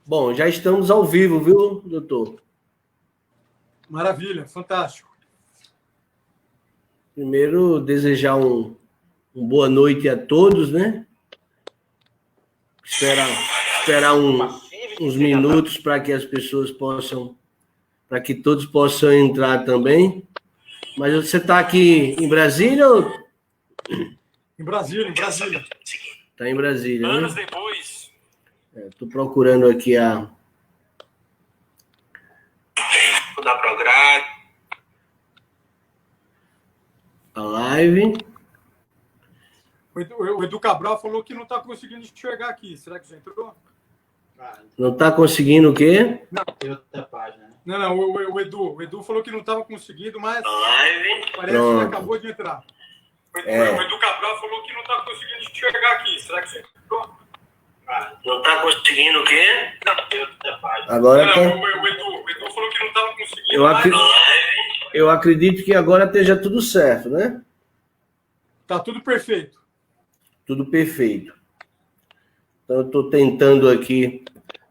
Bom, já estamos ao vivo, viu, doutor? Maravilha, fantástico. Primeiro, desejar uma boa noite a todos, né? Esperar uns minutos para que as pessoas possam, para que todos possam entrar também. Mas você está aqui em Brasília ou... Em Brasília. Está em Brasília, né? Anos depois. Estou procurando aqui a live. O Edu Cabral falou que não está conseguindo enxergar aqui. Será que já entrou? Não está conseguindo o quê? Não, tem outra página. Não, o Edu falou que não estava conseguindo, mas parece que acabou de entrar. O Edu Cabral falou que não está conseguindo enxergar aqui. Será que já entrou? Não está conseguindo o quê? Não, tem outra página. Agora tá... o Edu falou que não estava conseguindo. Eu acredito que agora esteja tudo certo, né? Tá tudo perfeito. Tudo perfeito. Então, eu estou tentando aqui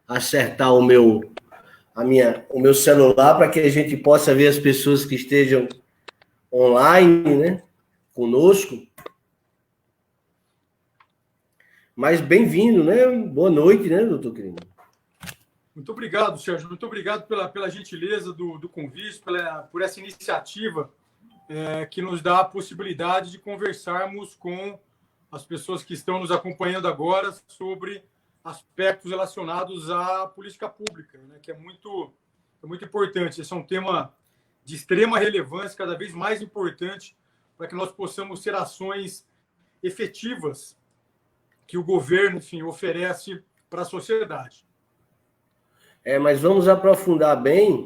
acertar o meu celular para que a gente possa ver as pessoas que estejam online, né? Conosco. Mas bem-vindo, né? Boa noite, né, doutor Crino? Muito obrigado, Sérgio. Muito obrigado pela gentileza do convite, por essa iniciativa que nos dá a possibilidade de conversarmos com as pessoas que estão nos acompanhando agora sobre aspectos relacionados à política pública, né, que é muito importante. Esse é um tema de extrema relevância, cada vez mais importante, para que nós possamos ter ações efetivas que o governo, enfim, oferece para a sociedade. Mas vamos aprofundar bem.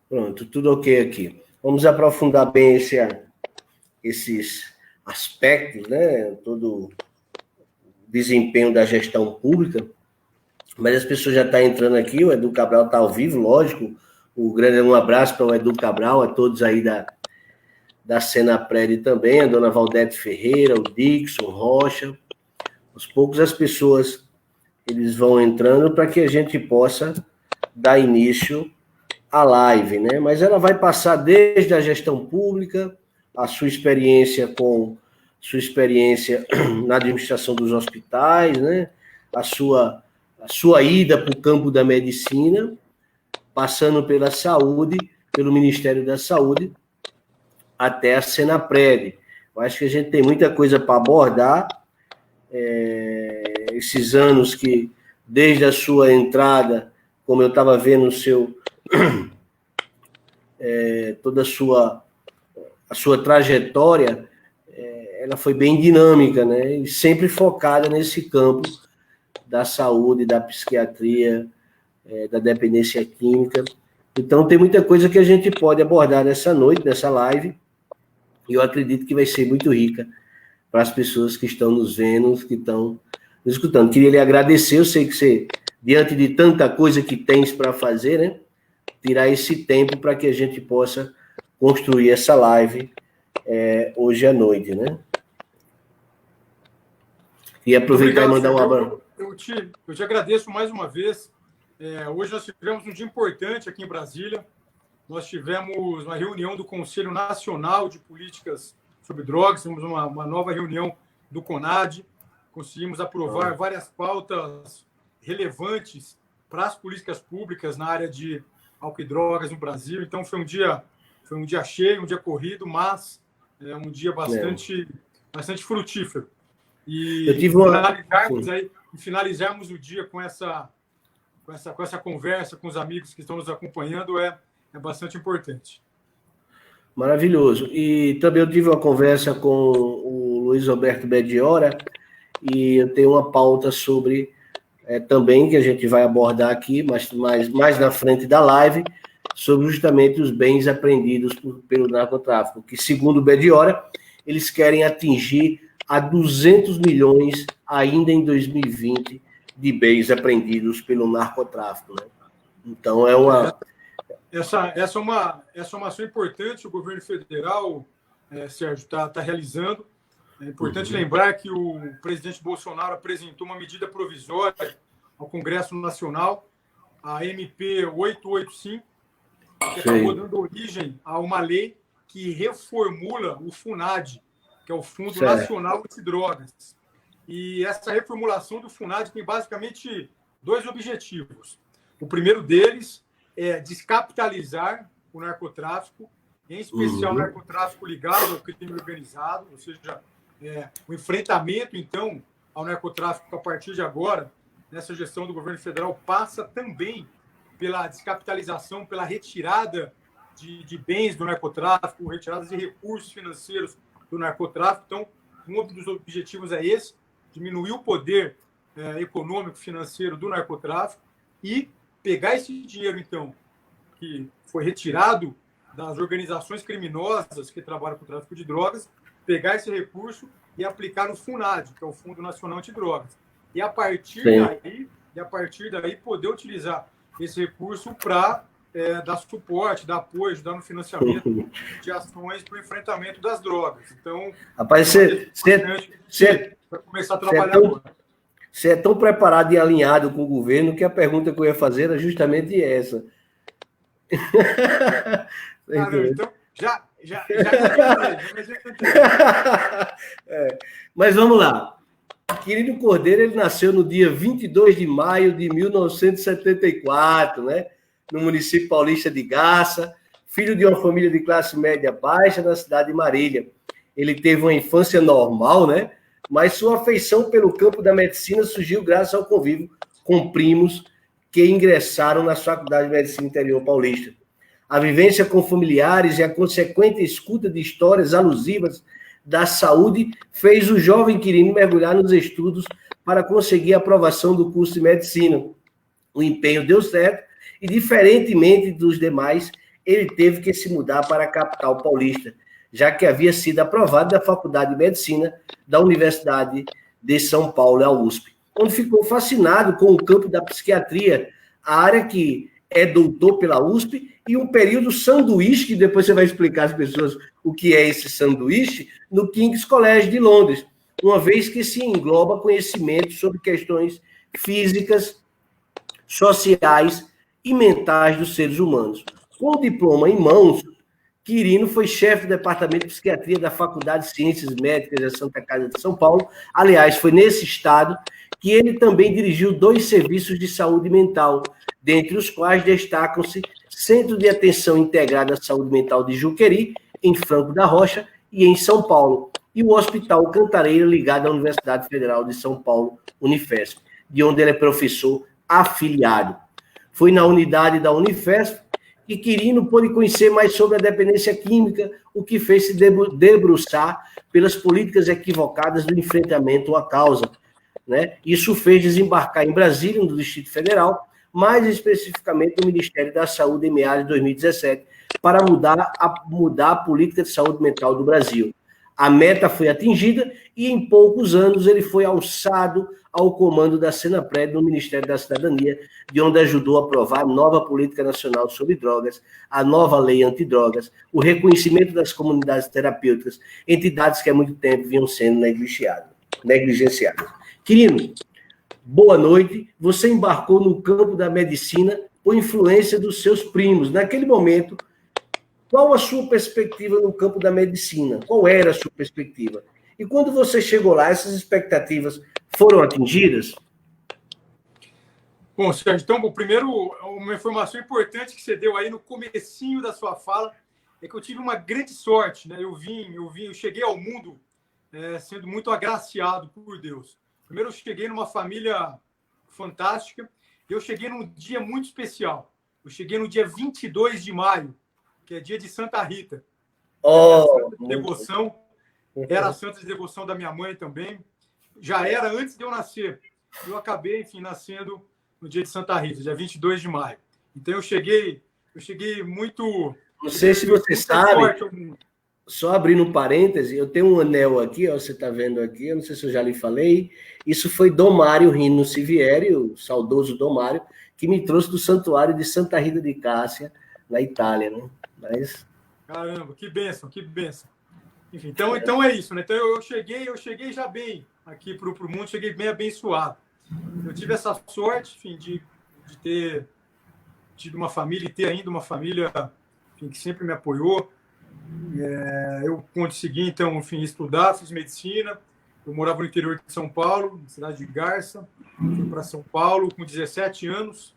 Pronto, tudo ok aqui. Vamos aprofundar bem esses aspectos, né? Todo o desempenho da gestão pública. Mas as pessoas já estão entrando aqui, o Edu Cabral está ao vivo, lógico. Um abraço para o Edu Cabral, a todos aí da Senapred também, a dona Valdete Ferreira, o Dixon, Rocha. Aos poucos as pessoas eles vão entrando para que a gente possa dar início à live, né? Mas ela vai passar desde a gestão pública, a sua experiência na administração dos hospitais, né? A sua ida para o campo da medicina, passando pela saúde, pelo Ministério da Saúde, até a Senapred. Eu acho que a gente tem muita coisa para abordar. Esses anos que, desde a sua entrada, como eu estava vendo toda a sua trajetória, ela foi bem dinâmica, né? E sempre focada nesse campo da saúde, da psiquiatria, da dependência química. Então, tem muita coisa que a gente pode abordar nessa noite, nessa live, e eu acredito que vai ser muito rica para as pessoas que estão nos vendo, que estão nos escutando. Queria lhe agradecer, eu sei que você, diante de tanta coisa que tens para fazer, né, tirar esse tempo para que a gente possa construir essa live hoje à noite, né? E aproveitar e mandar um abraço. Eu te agradeço mais uma vez. Hoje nós tivemos um dia importante aqui em Brasília. Nós tivemos uma reunião do Conselho Nacional de Políticas sobre Drogas, tivemos uma nova reunião do CONAD, conseguimos aprovar várias pautas relevantes para as políticas públicas na área de álcool e drogas no Brasil. Então, foi um dia cheio, um dia corrido, mas um dia bastante frutífero. E finalizarmos o dia com essa conversa com os amigos que estão nos acompanhando é bastante importante. Maravilhoso. E também eu tive uma conversa com o Luiz Roberto Bediora e eu tenho uma pauta sobre também, que a gente vai abordar aqui, mas mais na frente da live, sobre justamente os bens apreendidos pelo narcotráfico, que, segundo o Bediora, eles querem atingir a 200 milhões ainda em 2020 de bens apreendidos pelo narcotráfico, né? Então, Essa é uma ação importante. O governo federal Sérgio, está realizando. É importante lembrar que o presidente Bolsonaro apresentou uma medida provisória ao Congresso Nacional, a MP 885, que acabou dando origem a uma lei que reformula o FUNAD, que é o Fundo Nacional Antidrogas. E essa reformulação do FUNAD tem basicamente 2 objetivos. O primeiro deles é descapitalizar o narcotráfico, em especial o narcotráfico ligado ao crime organizado, ou seja, o enfrentamento, então, ao narcotráfico a partir de agora, nessa gestão do governo federal, passa também pela descapitalização, pela retirada de bens do narcotráfico, retirada de recursos financeiros do narcotráfico. Então, um dos objetivos é esse, diminuir o poder econômico, financeiro do narcotráfico e pegar esse dinheiro, então, que foi retirado das organizações criminosas que trabalham com o tráfico de drogas, pegar esse recurso e aplicar no FUNAD, que é o Fundo Nacional Antidrogas. E a partir daí poder utilizar esse recurso para dar suporte, dar apoio, ajudar no financiamento de ações para o enfrentamento das drogas. Então, rapaz, você vai começar a trabalhar agora. Você é tão preparado e alinhado com o governo que a pergunta que eu ia fazer era justamente essa. Então, já Mas vamos lá. Quirino Cordeiro, ele nasceu no dia 22 de maio de 1974, né? No município paulista de Garça, filho de uma família de classe média baixa na cidade de Marília. Ele teve uma infância normal, né? Mas sua afeição pelo campo da medicina surgiu graças ao convívio com primos que ingressaram na Faculdade de Medicina Interior Paulista. A vivência com familiares e a consequente escuta de histórias alusivas da saúde fez o jovem Quirino mergulhar nos estudos para conseguir a aprovação do curso de medicina. O empenho deu certo e, diferentemente dos demais, ele teve que se mudar para a capital paulista, já que havia sido aprovado da Faculdade de Medicina da Universidade de São Paulo, a USP, onde ficou fascinado com o campo da psiquiatria, a área que é doutor pela USP, e um período sanduíche, que depois você vai explicar às pessoas o que é esse sanduíche, no King's College de Londres, uma vez que se engloba conhecimento sobre questões físicas, sociais e mentais dos seres humanos. Com o diploma em mãos, Quirino foi chefe do Departamento de Psiquiatria da Faculdade de Ciências Médicas da Santa Casa de São Paulo. Aliás, foi nesse estado que ele também dirigiu 2 serviços de saúde mental, dentre os quais destacam-se Centro de Atenção Integrada à Saúde Mental de Juqueri, em Franco da Rocha, e em São Paulo, e o Hospital Cantareira, ligado à Universidade Federal de São Paulo, Unifesp, de onde ele é professor afiliado. Foi na unidade da Unifesp que Quirino pôde conhecer mais sobre a dependência química, o que fez se debruçar pelas políticas equivocadas do enfrentamento à causa, né? Isso fez desembarcar em Brasília, no Distrito Federal, mais especificamente no Ministério da Saúde em meados de 2017, para mudar a política de saúde mental do Brasil. A meta foi atingida e, em poucos anos, ele foi alçado ao comando da Senapred no Ministério da Cidadania, de onde ajudou a aprovar a nova Política Nacional sobre Drogas, a nova Lei Antidrogas, o reconhecimento das comunidades terapêuticas, entidades que há muito tempo vinham sendo negligenciadas. Quirino, boa noite. Você embarcou no campo da medicina por influência dos seus primos. Naquele momento, qual a sua perspectiva no campo da medicina? Qual era a sua perspectiva? E quando você chegou lá, essas expectativas foram atingidas? Bom, Sérgio, então, primeiro, uma informação importante que você deu aí no comecinho da sua fala é que eu tive uma grande sorte, né? Eu cheguei ao mundo sendo muito agraciado por Deus. Primeiro, eu cheguei numa família fantástica e eu cheguei num dia muito especial. Eu cheguei no dia 22 de maio, que é dia de Santa Rita. Era a santa de devoção da minha mãe também. Já era antes de eu nascer. Eu acabei, enfim, nascendo no dia de Santa Rita, dia 22 de maio. Então, eu cheguei muito... Não sei se você sabe, só abrindo um parêntese, eu tenho um anel aqui, ó, você está vendo aqui, eu não sei se eu já lhe falei, isso foi Dom Mário Rino Sivieri, o saudoso Dom Mário, que me trouxe do santuário de Santa Rita de Cássia, na Itália, né? Mas... Caramba, que bênção, que bênção. Enfim, então é isso, né? Então eu cheguei já bem aqui para o mundo, cheguei bem abençoado. Eu tive essa sorte, enfim, de ter tido uma família e ter ainda uma família, enfim, que sempre me apoiou. Eu consegui, então, enfim, estudar, fiz medicina. Eu morava no interior de São Paulo, na cidade de Garça. Fui para São Paulo com 17 anos.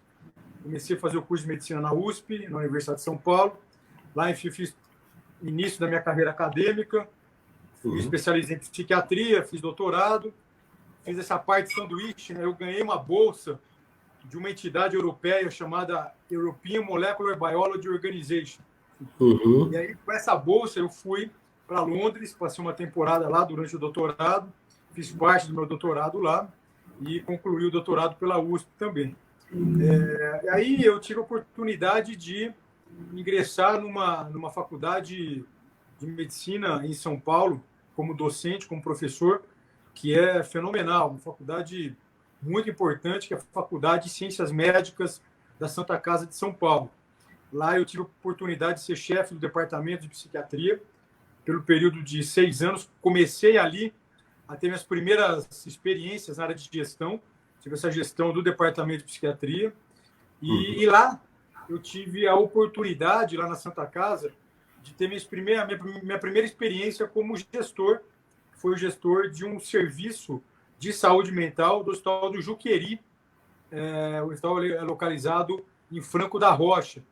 Comecei a fazer o curso de medicina na USP, na Universidade de São Paulo. Lá, enfim, fiz início da minha carreira acadêmica. Me especializei em psiquiatria, fiz doutorado. Fiz essa parte de sanduíche, né? Eu ganhei uma bolsa de uma entidade europeia chamada European Molecular Biology Organization. E aí, com essa bolsa, eu fui para Londres, passei uma temporada lá durante o doutorado, fiz parte do meu doutorado lá e concluí o doutorado pela USP também. Aí eu tive a oportunidade de ingressar numa faculdade de medicina em São Paulo, como docente, como professor, que é fenomenal, uma faculdade muito importante, que é a Faculdade de Ciências Médicas da Santa Casa de São Paulo. Lá eu tive a oportunidade de ser chefe do departamento de psiquiatria pelo período de 6 anos. Comecei ali a ter minhas primeiras experiências na área de gestão. Tive essa gestão do departamento de psiquiatria. E lá eu tive a oportunidade, lá na Santa Casa, de ter minha primeira experiência como gestor. Foi o gestor de um serviço de saúde mental do Hospital do Juqueri. O hospital é localizado em Franco da Rocha,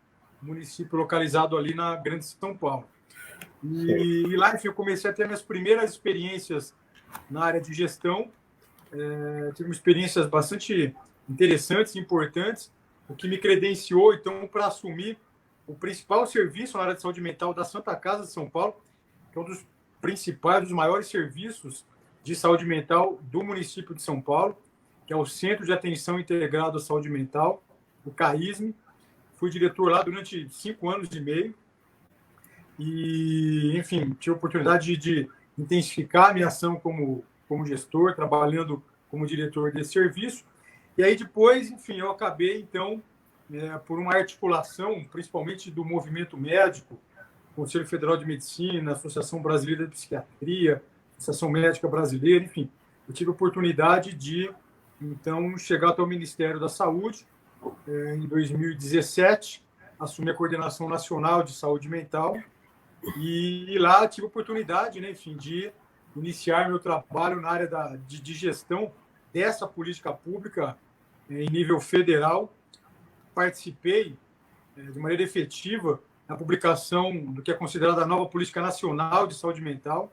município localizado ali na Grande São Paulo. E lá, enfim, eu comecei a ter minhas primeiras experiências na área de gestão. Tive experiências bastante interessantes e importantes, o que me credenciou, então, para assumir o principal serviço na área de saúde mental da Santa Casa de São Paulo, que é um dos principais, dos maiores serviços de saúde mental do município de São Paulo, que é o Centro de Atenção Integrado à Saúde Mental, o CAISM. Fui diretor lá durante 5 anos e meio. E, enfim, tive a oportunidade de intensificar a minha ação como gestor, trabalhando como diretor desse serviço. E aí depois, enfim, eu acabei, então, por uma articulação, principalmente do movimento médico, Conselho Federal de Medicina, Associação Brasileira de Psiquiatria, Associação Médica Brasileira, enfim, eu tive a oportunidade de, então, chegar até o Ministério da Saúde, em 2017, assumi a coordenação nacional de saúde mental e lá tive a oportunidade, né, enfim, de iniciar meu trabalho na área de gestão dessa política pública em nível federal. Participei de maneira efetiva na publicação do que é considerada a nova Política Nacional de Saúde Mental.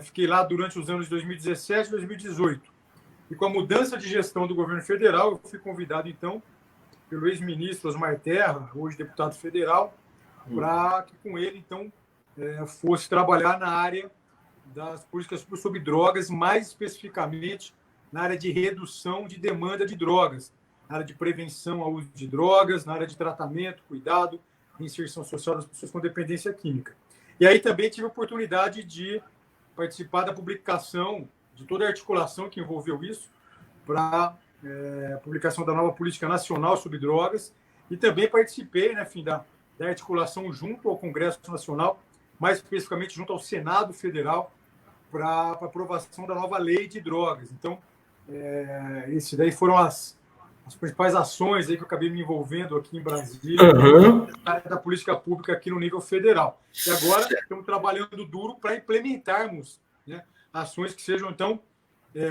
Fiquei lá durante os anos de 2017 e 2018. E com a mudança de gestão do governo federal, eu fui convidado, então, pelo ex-ministro Osmar Terra, hoje deputado federal, para que com ele, então, fosse trabalhar na área das políticas sobre drogas, mais especificamente na área de redução de demanda de drogas, na área de prevenção ao uso de drogas, na área de tratamento, cuidado, inserção social das pessoas com dependência química. E aí também tive a oportunidade de participar da publicação de toda a articulação que envolveu isso para a publicação da nova Política Nacional sobre Drogas e também participei, né, enfim, da articulação junto ao Congresso Nacional, mais especificamente junto ao Senado Federal, para a aprovação da nova Lei de Drogas. Então, esse daí foram as principais ações aí que eu acabei me envolvendo aqui em Brasília, na área da política pública aqui no nível federal. E agora estamos trabalhando duro para implementarmos, né, ações que sejam, então,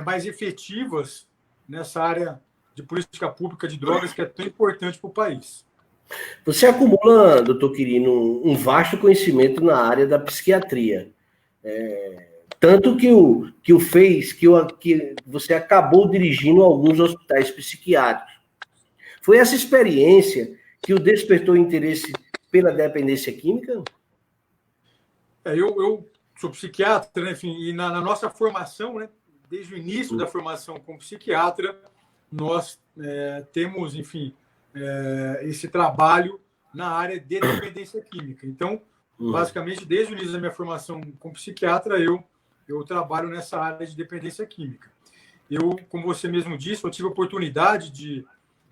mais efetivas nessa área de política pública de drogas que é tão importante para o país. Você acumula, doutor Quirino, um vasto conhecimento na área da psiquiatria. Tanto que você acabou dirigindo alguns hospitais psiquiátricos. Foi essa experiência que o despertou interesse pela dependência química? Eu sou psiquiatra, né, enfim, e na nossa formação, né, desde o início da formação como psiquiatra, nós temos, enfim, esse trabalho na área de dependência química. Então, basicamente, desde o início da minha formação como psiquiatra, eu trabalho nessa área de dependência química. Como você mesmo disse, eu tive a oportunidade de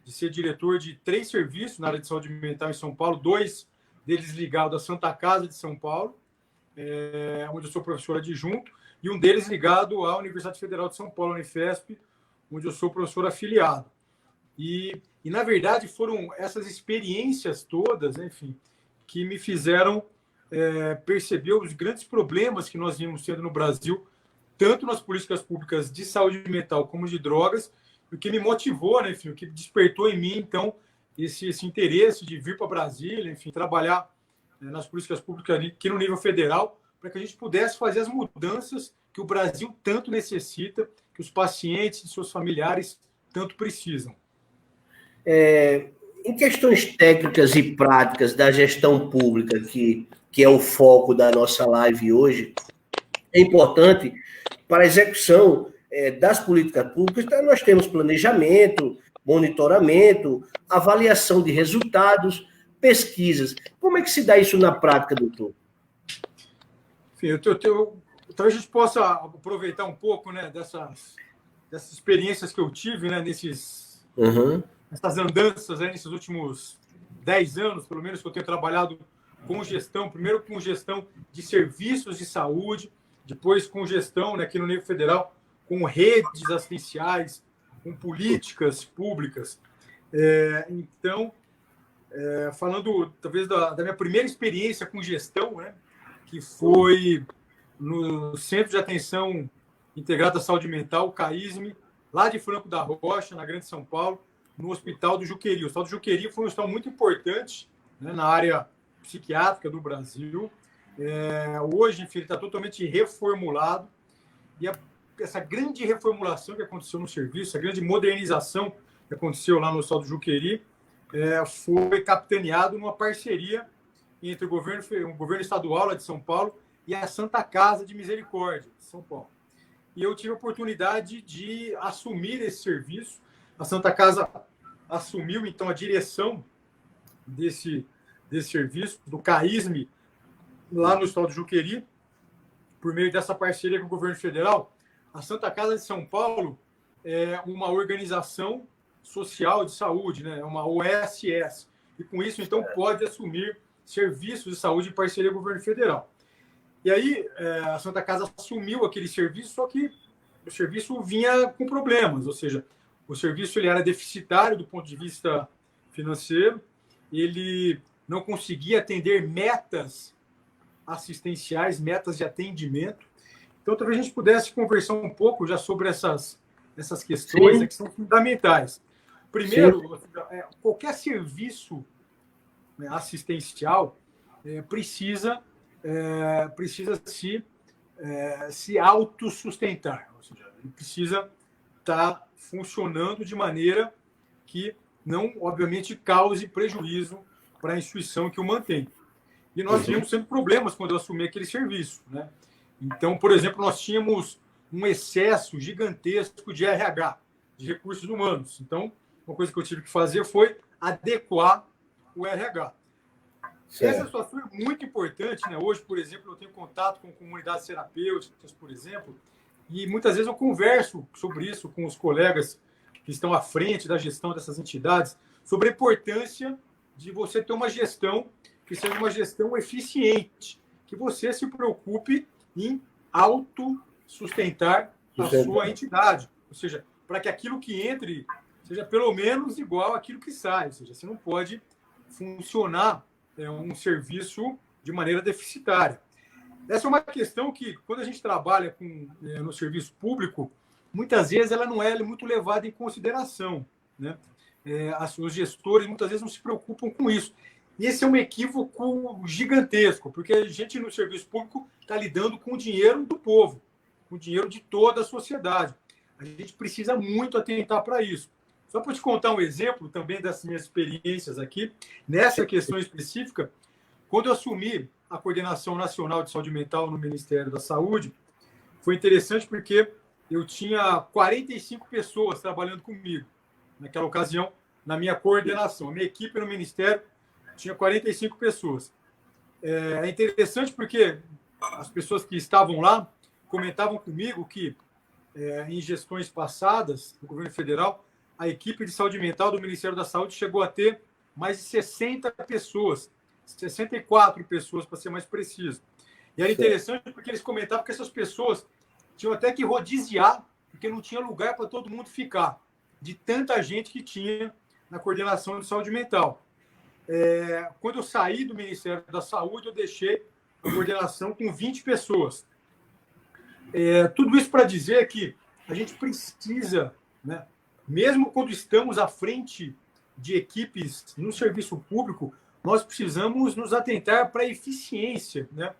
ser diretor de 3 serviços na área de saúde mental em São Paulo, 2 deles ligados à Santa Casa de São Paulo. onde eu sou professor adjunto, e um deles ligado à Universidade Federal de São Paulo, Unifesp, onde eu sou professor afiliado. E na verdade, foram essas experiências todas, né, enfim, que me fizeram perceber os grandes problemas que nós vimos tendo no Brasil, tanto nas políticas públicas de saúde mental como de drogas, o que me motivou, né, enfim, o que despertou em mim, então, esse interesse de vir para Brasília, enfim, trabalhar nas políticas públicas aqui no nível federal, para que a gente pudesse fazer as mudanças que o Brasil tanto necessita, que os pacientes e seus familiares tanto precisam. Em questões técnicas e práticas da gestão pública, que é o foco da nossa live hoje, é importante para a execução das políticas públicas. Então, nós temos planejamento, monitoramento, avaliação de resultados, pesquisas. Como é que se dá isso na prática, doutor? Enfim, talvez a gente possa aproveitar um pouco, né, dessas experiências que eu tive, né, nessas andanças, nesses últimos 10 anos, pelo menos, que eu tenho trabalhado com gestão, primeiro com gestão de serviços de saúde, depois com gestão, né, aqui no nível federal, com redes assistenciais, com políticas públicas. Então, falando talvez da minha primeira experiência com gestão, né, que foi no Centro de Atenção Integrada à Saúde Mental, o CAISM, lá de Franco da Rocha, na Grande São Paulo, no Hospital do Juqueri. O Hospital do Juqueri foi um hospital muito importante, né, na área psiquiátrica do Brasil. Hoje, enfim, ele está totalmente reformulado. E essa grande reformulação que aconteceu no serviço, a grande modernização que aconteceu lá no Hospital do Juqueri, foi capitaneado numa parceria entre o governo estadual lá de São Paulo e a Santa Casa de Misericórdia de São Paulo. E eu tive a oportunidade de assumir esse serviço. A Santa Casa assumiu, então, a direção desse serviço, do CAISM, lá no Hospital do Juqueri, por meio dessa parceria com o governo federal. A Santa Casa de São Paulo é uma organização social de saúde, né? É uma OSS. E, com isso, então, pode assumir serviços de saúde em parceria com o governo federal. E aí, a Santa Casa assumiu aquele serviço, só que o serviço vinha com problemas, ou seja, o serviço ele era deficitário do ponto de vista financeiro, ele não conseguia atender metas assistenciais, metas de atendimento. Então, talvez a gente pudesse conversar um pouco já sobre essas questões, né, que são fundamentais. Primeiro, qualquer serviço, né, assistencial precisa se autossustentar, ou seja, ele precisa estar funcionando de maneira que não, obviamente, cause prejuízo para a instituição que o mantém. E nós tínhamos sempre problemas quando eu assumi aquele serviço, né? Então, por exemplo, nós tínhamos um excesso gigantesco de RH, de recursos humanos. Então, uma coisa que eu tive que fazer foi adequar o RH. Certo. Essa situação é muito importante, né? Hoje, por exemplo, eu tenho contato com comunidades terapêuticas, por exemplo, e muitas vezes eu converso sobre isso com os colegas que estão à frente da gestão dessas entidades, sobre a importância de você ter uma gestão que seja uma gestão eficiente, que você se preocupe em autossustentar a sua entidade, ou seja, para que aquilo que entre seja pelo menos igual àquilo que sai, ou seja, você não pode funcionar um serviço de maneira deficitária. Essa é uma questão que, quando a gente trabalha no serviço público, muitas vezes ela não é muito levada em consideração, né? Os gestores muitas vezes não se preocupam com isso. E esse é um equívoco gigantesco, porque a gente no serviço público está lidando com o dinheiro do povo, com o dinheiro de toda a sociedade. A gente precisa muito atentar para isso. Só para te contar um exemplo também das minhas experiências aqui, nessa questão específica, quando eu assumi a Coordenação Nacional de Saúde Mental no Ministério da Saúde, foi interessante porque eu tinha 45 pessoas trabalhando comigo naquela ocasião, na minha coordenação. A minha equipe no Ministério tinha 45 pessoas. É interessante porque as pessoas que estavam lá comentavam comigo que, em gestões passadas do governo federal, a equipe de saúde mental do Ministério da Saúde chegou a ter mais de 60 pessoas, 64 pessoas, para ser mais preciso. E era interessante porque eles comentavam que essas pessoas tinham até que rodiziar, porque não tinha lugar para todo mundo ficar, de tanta gente que tinha na coordenação de saúde mental. Quando eu saí do Ministério da Saúde, eu deixei a coordenação com 20 pessoas. Tudo isso para dizer que a gente precisa, né, mesmo quando estamos à frente de equipes no serviço público, nós precisamos nos atentar para a eficiência, né?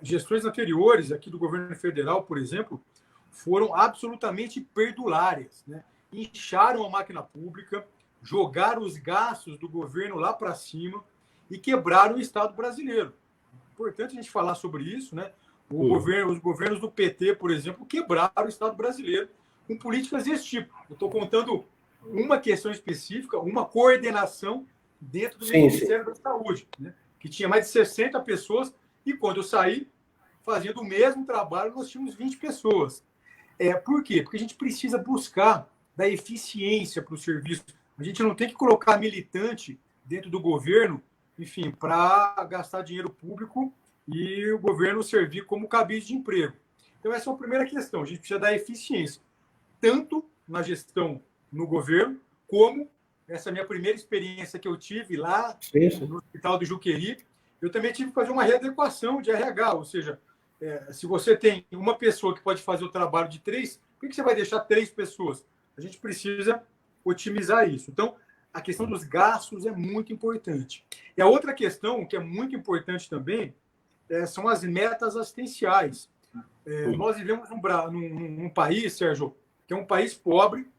Gestões anteriores aqui do governo federal, por exemplo, foram absolutamente perdulárias, né? Incharam a máquina pública, jogaram os gastos do governo lá para cima e quebraram o Estado brasileiro. Importante a gente falar sobre isso, né? Os governos do PT, por exemplo, quebraram o Estado brasileiro com políticas desse tipo. Eu estou contando uma questão específica, uma coordenação dentro do Ministério da Saúde, né? Que tinha mais de 60 pessoas, e quando eu saí, fazendo o mesmo trabalho, nós tínhamos 20 pessoas. Por quê? Porque a gente precisa buscar da eficiência para o serviço. A gente não tem que colocar militante dentro do governo, enfim, para gastar dinheiro público e o governo servir como cabide de emprego. Então, essa é a primeira questão. A gente precisa da eficiência, tanto na gestão no governo, como essa minha primeira experiência que eu tive lá no Hospital do Juqueri. Eu também tive que fazer uma readequação de RH, ou seja, se você tem uma pessoa que pode fazer o trabalho de 3, por que você vai deixar 3 pessoas? A gente precisa otimizar isso. Então, a questão dos gastos é muito importante. E a outra questão, que é muito importante também, são as metas assistenciais. Nós vivemos num país, Sérgio, que é um país pobre,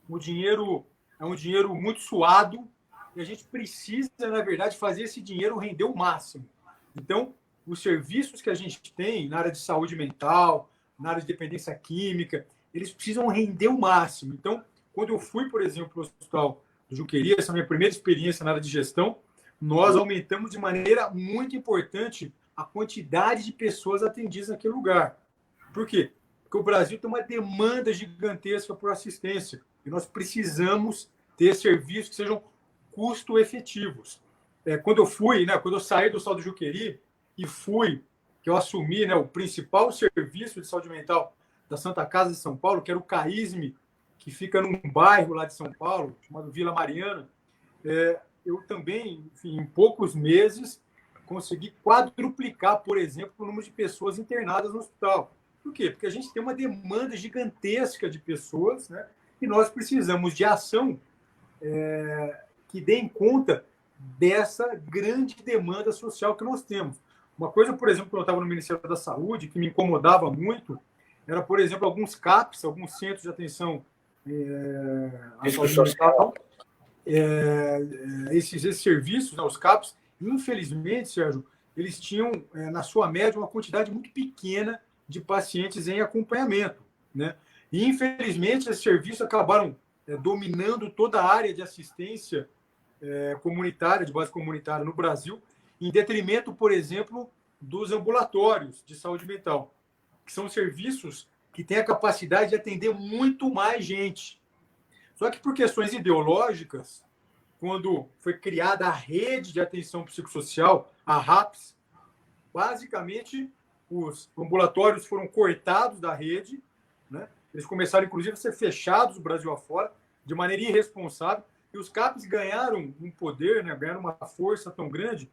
o dinheiro é um dinheiro muito suado, e a gente precisa, na verdade, fazer esse dinheiro render o máximo. Então, os serviços que a gente tem na área de saúde mental, na área de dependência química, eles precisam render o máximo. Então, quando eu fui, por exemplo, para o Hospital do Juqueri, essa é a minha primeira experiência na área de gestão, nós aumentamos de maneira muito importante a quantidade de pessoas atendidas naquele lugar. Por quê? Porque o Brasil tem uma demanda gigantesca por assistência e nós precisamos ter serviços que sejam custo-efetivos. Quando eu fui, né, quando eu saí do Hospital do Juqueri e que eu assumi, né, o principal serviço de saúde mental da Santa Casa de São Paulo, que era o CAISME, que fica num bairro lá de São Paulo, chamado Vila Mariana, eu também, enfim, em poucos meses, consegui quadruplicar, por exemplo, o número de pessoas internadas no hospital. Por quê? Porque a gente tem uma demanda gigantesca de pessoas, né? E nós precisamos de ação que dê conta dessa grande demanda social que nós temos. Uma coisa, por exemplo, quando eu estava no Ministério da Saúde, que me incomodava muito, era, por exemplo, alguns CAPs, alguns centros de atenção à saúde mental, esses serviços, né, os CAPs, infelizmente, Sérgio, eles tinham, na sua média, uma quantidade muito pequena de pacientes em acompanhamento, né? E, infelizmente, esses serviços acabaram dominando toda a área de assistência comunitária, de base comunitária no Brasil, em detrimento, por exemplo, dos ambulatórios de saúde mental, que são serviços que têm a capacidade de atender muito mais gente. Só que, por questões ideológicas, quando foi criada a rede de atenção psicossocial, a RAPS, basicamente os ambulatórios foram cortados da rede, né? Eles começaram, inclusive, a ser fechados do Brasil afora, de maneira irresponsável, e os CAPs ganharam um poder, né? Ganharam uma força tão grande,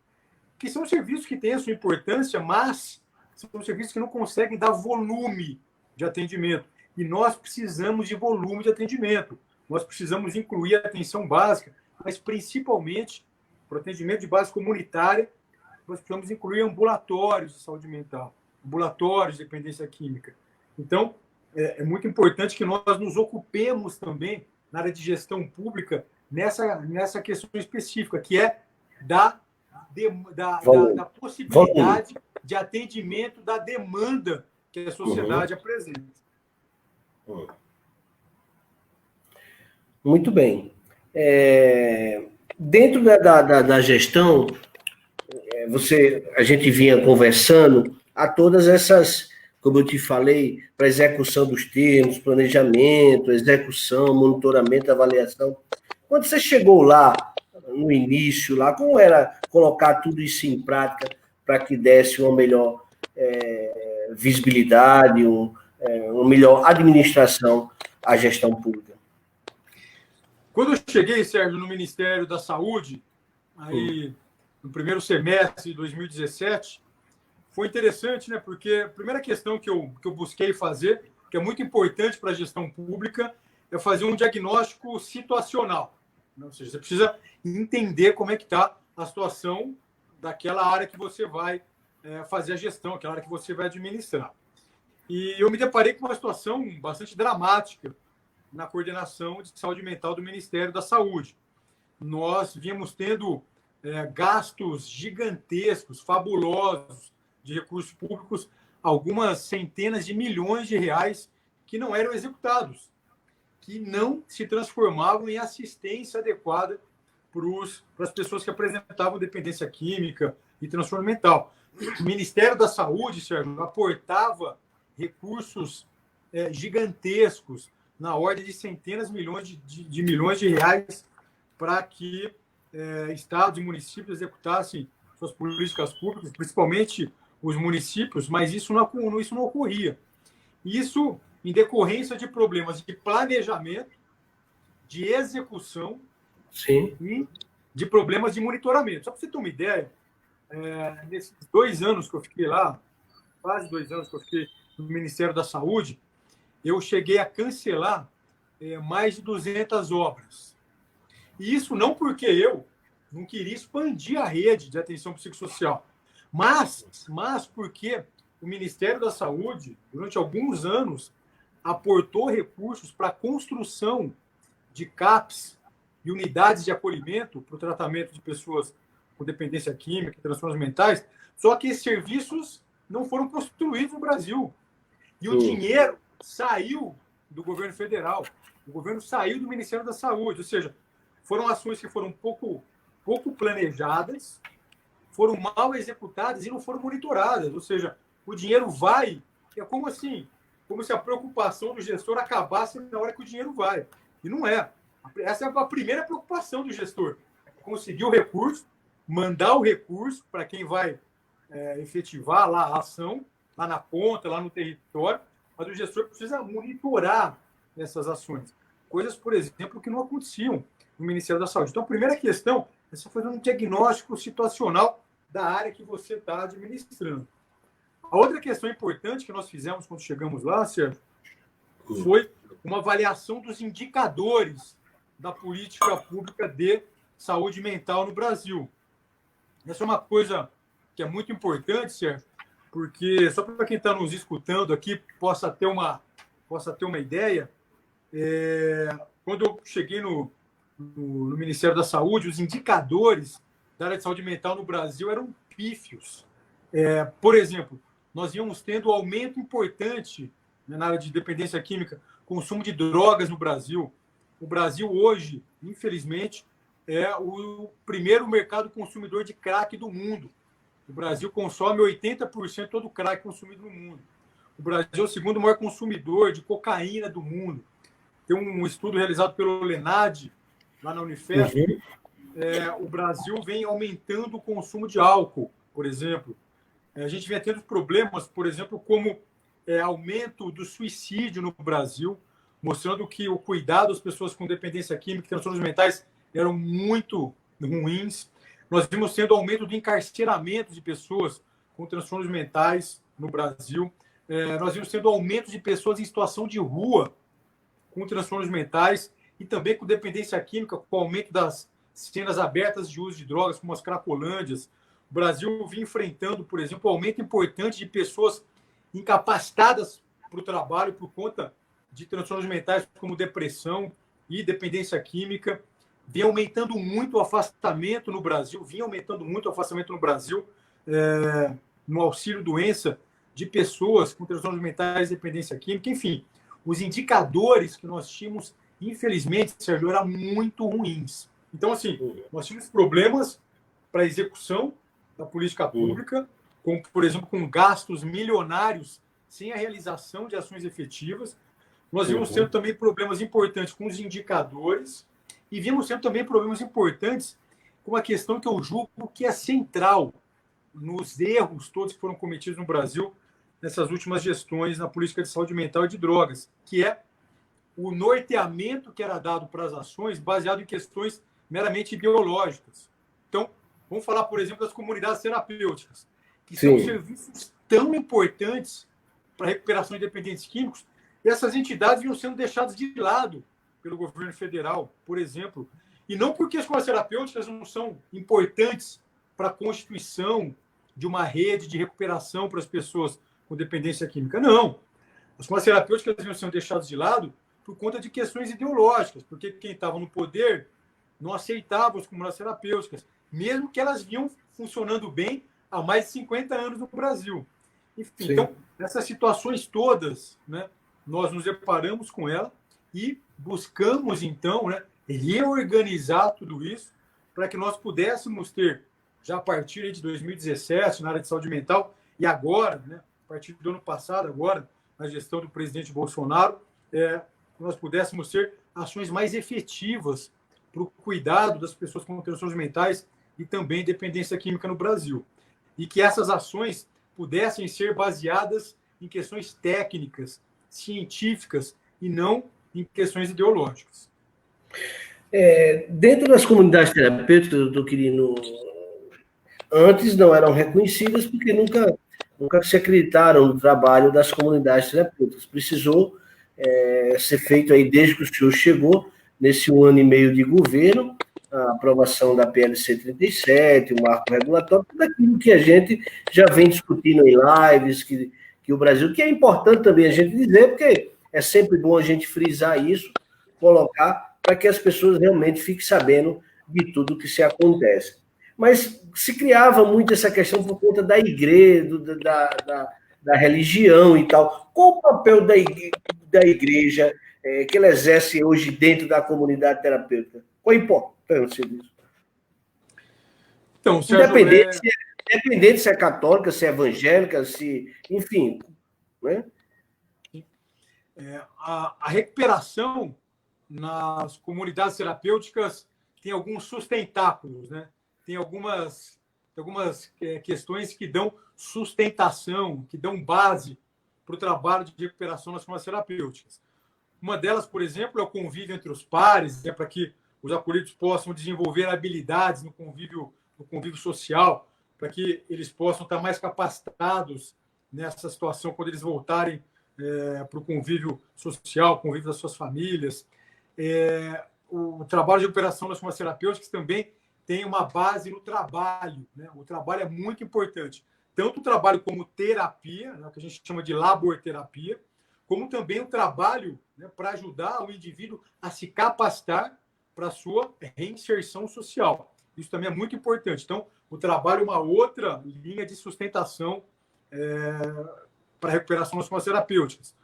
que são serviços que têm a sua importância, mas são serviços que não conseguem dar volume de atendimento. E nós precisamos de volume de atendimento. Nós precisamos incluir a atenção básica, mas principalmente para o atendimento de base comunitária, nós precisamos incluir ambulatórios de saúde mental, ambulatórios de dependência química. Então, é muito importante que nós nos ocupemos também, na área de gestão pública, nessa questão específica, que é da possibilidade de atendimento da demanda que a sociedade apresenta. Muito bem. Dentro da gestão, a gente vinha conversando a todas essas, como eu te falei, para execução dos termos, planejamento, execução, monitoramento, avaliação. Quando você chegou lá, no início, lá, como era colocar tudo isso em prática? para que desse uma melhor visibilidade, uma melhor administração à gestão pública? Quando eu cheguei, Sérgio, no Ministério da Saúde, aí no primeiro semestre de 2017, foi interessante, né? Porque a primeira questão que eu busquei fazer, que é muito importante para a gestão pública, é fazer um diagnóstico situacional. Ou seja, você precisa entender como é que está a situação daquela área que você vai fazer a gestão, aquela área que você vai administrar. E eu me deparei com uma situação bastante dramática na coordenação de saúde mental do Ministério da Saúde. Nós vínhamos tendo gastos gigantescos, fabulosos, de recursos públicos, algumas centenas de milhões de reais que não eram executados, que não se transformavam em assistência adequada para as pessoas que apresentavam dependência química e transtorno mental. O Ministério da Saúde, Sérgio, aportava recursos gigantescos, na ordem de centenas de milhões de reais, para que estados e municípios executassem suas políticas públicas, principalmente os municípios, mas isso não ocorria. Isso em decorrência de problemas de planejamento, de execução. Sim. E de problemas de monitoramento. Só para você ter uma ideia, nesses 2 anos que eu fiquei lá, quase 2 anos que eu fiquei no Ministério da Saúde, eu cheguei a cancelar mais de 200 obras. E isso não porque eu não queria expandir a rede de atenção psicossocial, mas porque o Ministério da Saúde, durante alguns anos, aportou recursos para a construção de CAPs e unidades de acolhimento para o tratamento de pessoas com dependência química e transtornos mentais, só que esses serviços não foram construídos no Brasil. E o dinheiro saiu do governo federal, o governo saiu do Ministério da Saúde, ou seja, foram ações que foram pouco planejadas, foram mal executadas e não foram monitoradas, ou seja, o dinheiro vai, é como assim, como se a preocupação do gestor acabasse na hora que o dinheiro vai, e não é. Essa é a primeira preocupação do gestor, conseguir o recurso, mandar o recurso para quem vai efetivar lá a ação, lá na ponta, lá no território, mas o gestor precisa monitorar essas ações. Coisas, por exemplo, que não aconteciam no Ministério da Saúde. Então, a primeira questão é você fazer um diagnóstico situacional da área que você está administrando. A outra questão importante que nós fizemos quando chegamos lá, Sérgio, foi uma avaliação dos indicadores da política pública de saúde mental no Brasil. Essa é uma coisa que é muito importante, Sérgio, porque, só para quem está nos escutando aqui possa ter uma ideia, quando eu cheguei no Ministério da Saúde, os indicadores da área de saúde mental no Brasil eram pífios. Por exemplo, nós íamos tendo aumento importante na área de dependência química, consumo de drogas no Brasil. O Brasil hoje, infelizmente, é o primeiro mercado consumidor de crack do mundo. O Brasil consome 80% de todo o crack consumido no mundo. O Brasil é o segundo maior consumidor de cocaína do mundo. Tem um estudo realizado pelo Lenad, lá na Unifesp. O Brasil vem aumentando o consumo de álcool, por exemplo. A gente vem tendo problemas, por exemplo, como aumento do suicídio no Brasil, mostrando que o cuidado das pessoas com dependência química e transtornos mentais eram muito ruins. Nós vimos tendo aumento do encarceramento de pessoas com transtornos mentais no Brasil. Nós vimos tendo aumento de pessoas em situação de rua com transtornos mentais e também com dependência química, com o aumento das cenas abertas de uso de drogas, como as cracolândias. O Brasil vinha enfrentando, por exemplo, um aumento importante de pessoas incapacitadas para o trabalho por conta de transtornos mentais como depressão e dependência química. Vinha aumentando muito o afastamento no Brasil, no auxílio-doença de pessoas com transtornos mentais e dependência química. Enfim, os indicadores que nós tínhamos, infelizmente, Sérgio, eram muito ruins. Então, assim, nós tínhamos problemas para a execução da política pública, como, por exemplo, com gastos milionários sem a realização de ações efetivas. Nós vimos tendo também problemas importantes com os indicadores e vimos tendo também problemas importantes com a questão que eu julgo que é central nos erros todos que foram cometidos no Brasil nessas últimas gestões na política de saúde mental e de drogas, que é o norteamento que era dado para as ações baseado em questões meramente ideológicas. Então, vamos falar, por exemplo, das comunidades terapêuticas, que são serviços tão importantes para a recuperação de dependentes químicos, e essas entidades vinham sendo deixadas de lado pelo governo federal, por exemplo, e não porque as escolas terapêuticas não são importantes para a constituição de uma rede de recuperação para as pessoas com dependência química. Não. As escolas terapêuticas vinham sendo deixadas de lado por conta de questões ideológicas, porque quem estava no poder não aceitava as comunidades terapêuticas, mesmo que elas vinham funcionando bem há mais de 50 anos no Brasil. Enfim, então, essas situações todas, né, nós nos deparamos com ela e buscamos, então, né, reorganizar tudo isso para que nós pudéssemos ter, já a partir de 2017, na área de saúde mental, e agora, né, a partir do ano passado, agora, na gestão do presidente Bolsonaro, nós pudéssemos ter ações mais efetivas para o cuidado das pessoas com transtornos mentais e também dependência química no Brasil. E que essas ações pudessem ser baseadas em questões técnicas, científicas, e não em questões ideológicas. Dentro das comunidades terapêuticas, doutor Quirino, antes não eram reconhecidas porque nunca se acreditaram no trabalho das comunidades terapêuticas. Precisou ser feito aí desde que o senhor chegou, nesse 1 ano e meio de governo, a aprovação da PLC 37, o marco regulatório, tudo aquilo que a gente já vem discutindo em lives, que o Brasil, que é importante também a gente dizer, porque é sempre bom a gente frisar isso, colocar, para que as pessoas realmente fiquem sabendo de tudo que se acontece. Mas se criava muito essa questão por conta da igreja, da religião e tal. Qual o papel da igreja que ela exerce hoje dentro da comunidade terapêutica? Qual a importância disso? Então, Sérgio, independente se é católica, se é evangélica, enfim, né? A recuperação nas comunidades terapêuticas tem alguns sustentáculos, né? Tem algumas questões que dão sustentação, que dão base para o trabalho de recuperação nas comunidades terapêuticas. Uma delas, por exemplo, é o convívio entre os pares, para que os acolhidos possam desenvolver habilidades no convívio social, para que eles possam estar mais capacitados nessa situação quando eles voltarem para o convívio social, convívio das suas famílias. O trabalho de recuperação nas comunidades terapêuticas também tem uma base no trabalho, né? O trabalho é muito importante. Tanto o trabalho como terapia, né, que a gente chama de laborterapia, como também o trabalho, né, para ajudar o indivíduo a se capacitar para a sua reinserção social. Isso também é muito importante. Então, o trabalho é uma outra linha de sustentação para a recuperação das comunidades terapêuticas.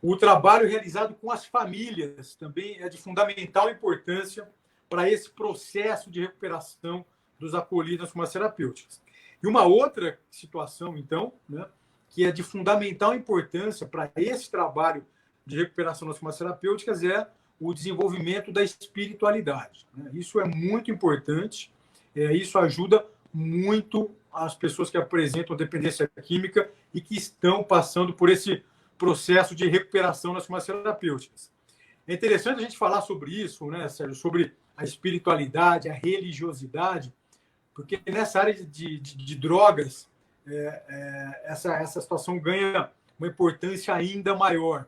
O trabalho realizado com as famílias também é de fundamental importância para esse processo de recuperação dos acolhidos nas comunidades terapêuticas. E uma outra situação, então, né, que é de fundamental importância para esse trabalho de recuperação nas comunidades terapêuticas é o desenvolvimento da espiritualidade, né? Isso é muito importante, isso ajuda muito as pessoas que apresentam dependência química e que estão passando por esse processo de recuperação nas comunidades terapêuticas. É interessante a gente falar sobre isso, né, Sérgio, sobre a espiritualidade, a religiosidade, porque nessa área de drogas, essa situação ganha uma importância ainda maior.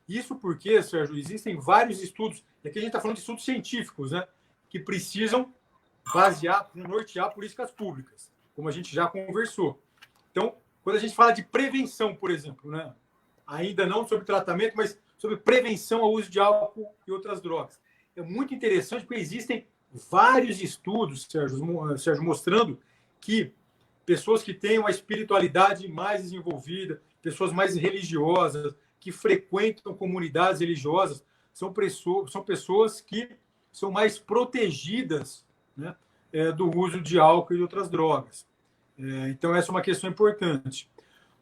Isso porque, Sérgio, existem vários estudos, e aqui a gente está falando de estudos científicos, né, que precisam nortear políticas públicas, como a gente já conversou. Então, quando a gente fala de prevenção, por exemplo, né, ainda não sobre tratamento, mas sobre prevenção ao uso de álcool e outras drogas, é muito interessante porque existem vários estudos, Sérgio, mostrando que pessoas que têm uma espiritualidade mais desenvolvida, pessoas mais religiosas, que frequentam comunidades religiosas, são pessoas que são mais protegidas, né, do uso de álcool e outras drogas. Então, essa é uma questão importante.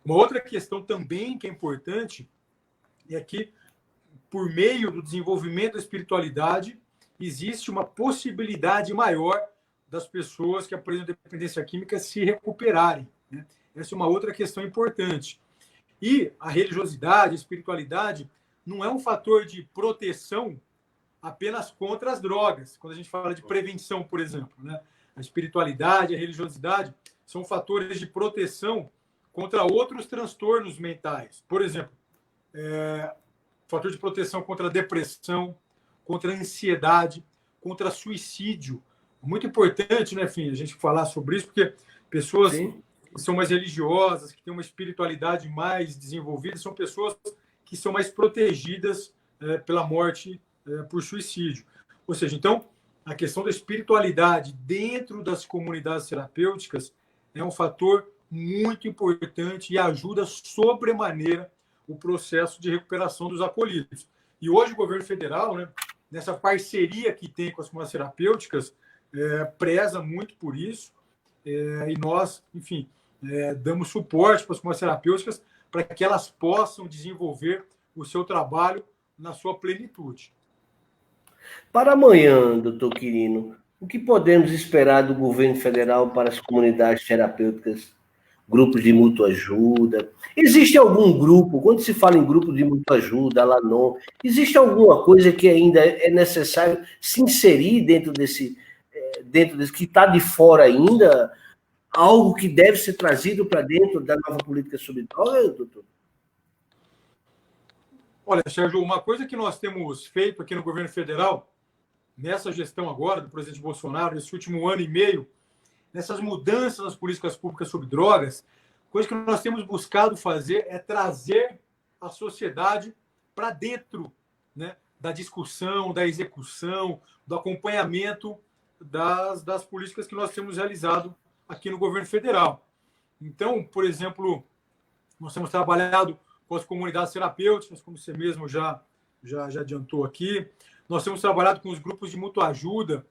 Uma outra questão também que é importante é que, por meio do desenvolvimento da espiritualidade, existe uma possibilidade maior das pessoas que apresentam dependência química se recuperarem, né? Essa é uma outra questão importante. E a religiosidade, a espiritualidade, não é um fator de proteção apenas contra as drogas. Quando a gente fala de prevenção, por exemplo, né? A espiritualidade, a religiosidade são fatores de proteção contra outros transtornos mentais. Por exemplo, fator de proteção contra a depressão, contra a ansiedade, contra suicídio. Muito importante, né, Fim, a gente falar sobre isso, porque pessoas Sim. que são mais religiosas, que têm uma espiritualidade mais desenvolvida, são pessoas que são mais protegidas pela morte por suicídio. Ou seja, então, a questão da espiritualidade dentro das comunidades terapêuticas é um fator muito importante e ajuda sobremaneira o processo de recuperação dos acolhidos. E hoje o governo federal, né, nessa parceria que tem com as comunidades terapêuticas, preza muito por isso, e nós, enfim, damos suporte para as comunidades terapêuticas para que elas possam desenvolver o seu trabalho na sua plenitude. Para amanhã, doutor Quirino, o que podemos esperar do governo federal para as comunidades terapêuticas, grupos de mútua ajuda? Existe algum grupo, quando se fala em grupo de mútua ajuda, Alanon, existe alguma coisa que ainda é necessário se inserir dentro desse que está de fora ainda, algo que deve ser trazido para dentro da nova política sobre drogas, doutor? Olha, Sérgio, uma coisa que nós temos feito aqui no governo federal, nessa gestão agora do presidente Bolsonaro, nesse último ano e meio, nessas mudanças nas políticas públicas sobre drogas, coisa que nós temos buscado fazer é trazer a sociedade para dentro, né, da discussão, da execução, do acompanhamento das políticas que nós temos realizado aqui no governo federal. Então, por exemplo, nós temos trabalhado com as comunidades terapêuticas, como você mesmo já adiantou aqui. Nós temos trabalhado com os grupos de mútua ajuda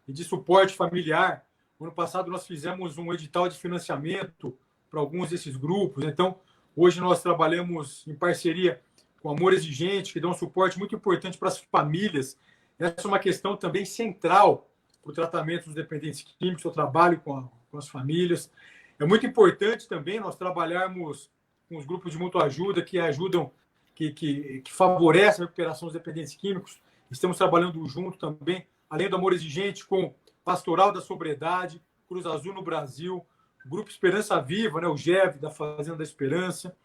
e de suporte familiar. No ano passado, nós fizemos um edital de financiamento para alguns desses grupos. Então, hoje nós trabalhamos em parceria com Amor Exigente, que dá um suporte muito importante para as famílias. Essa é uma questão também central para o tratamento dos dependentes químicos, o trabalho com as famílias. É muito importante também nós trabalharmos com os grupos de mútua ajuda que ajudam, que favorecem a recuperação dos dependentes químicos. Estamos trabalhando junto também, além do Amor Exigente, com Pastoral da Sobriedade, Cruz Azul no Brasil, Grupo Esperança Viva, né, o GEV, da Fazenda da Esperança.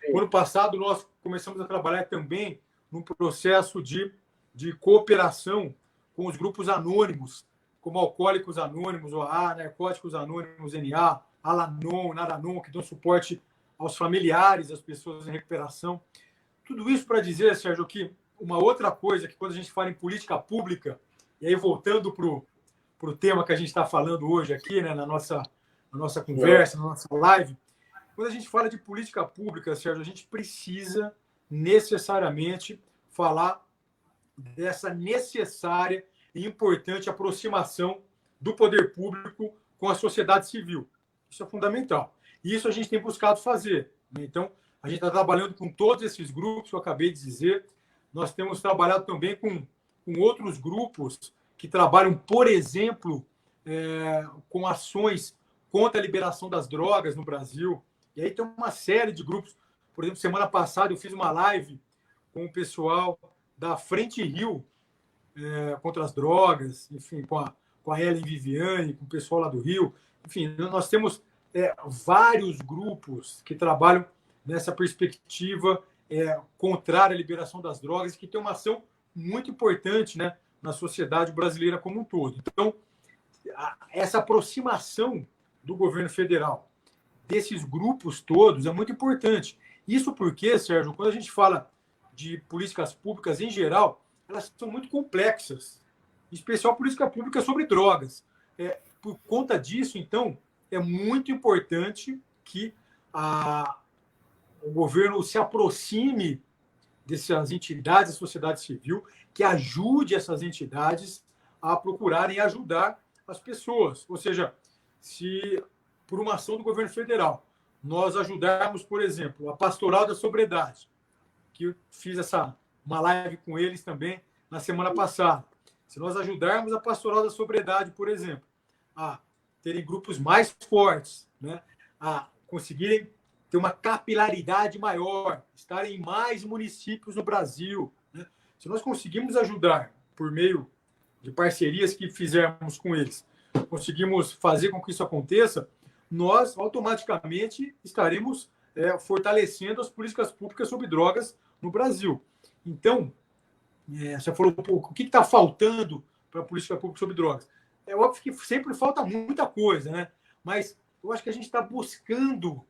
No ano passado, nós começamos a trabalhar também num processo de cooperação com os grupos anônimos, como Alcoólicos Anônimos, OA, Narcóticos Anônimos, NA, Alanon, Naranon, que dão suporte aos familiares das pessoas em recuperação. Tudo isso para dizer, Sérgio, que uma outra coisa que quando a gente fala em política pública, e aí voltando para o tema que a gente está falando hoje aqui, né, na nossa conversa, na nossa live, quando a gente fala de política pública, Sérgio, a gente precisa necessariamente falar dessa necessária e importante aproximação do poder público com a sociedade civil. Isso é fundamental. E isso a gente tem buscado fazer, né? Então, a gente está trabalhando com todos esses grupos que eu acabei de dizer. Nós temos trabalhado também com outros grupos que trabalham, por exemplo, com ações contra a liberação das drogas no Brasil. E aí tem uma série de grupos. Por exemplo, semana passada eu fiz uma live com o pessoal da Frente Rio contra as drogas, enfim, com a Helen Viviane, com o pessoal lá do Rio. Enfim, nós temos vários grupos que trabalham nessa perspectiva contrária à liberação das drogas, que tem uma ação muito importante, né, na sociedade brasileira como um todo. Então, essa aproximação do governo federal desses grupos todos é muito importante. Isso porque, Sérgio, quando a gente fala de políticas públicas em geral, elas são muito complexas, em especial política pública sobre drogas. Por conta disso, então, é muito importante que o governo se aproxime dessas entidades da sociedade civil, que ajude essas entidades a procurarem ajudar as pessoas. Ou seja, se por uma ação do governo federal nós ajudarmos, por exemplo, a Pastoral da Sobriedade, que eu fiz uma live com eles também na semana passada. Se nós ajudarmos a Pastoral da Sobriedade, por exemplo, a terem grupos mais fortes, né? A conseguirem ter uma capilaridade maior, estarem em mais municípios no Brasil, né? Se nós conseguimos ajudar por meio de parcerias que fizermos com eles, conseguimos fazer com que isso aconteça, nós automaticamente estaremos fortalecendo as políticas públicas sobre drogas no Brasil. Então, você falou um pouco, o que está faltando para a política pública sobre drogas? É óbvio que sempre falta muita coisa, né? Mas eu acho que a gente está buscando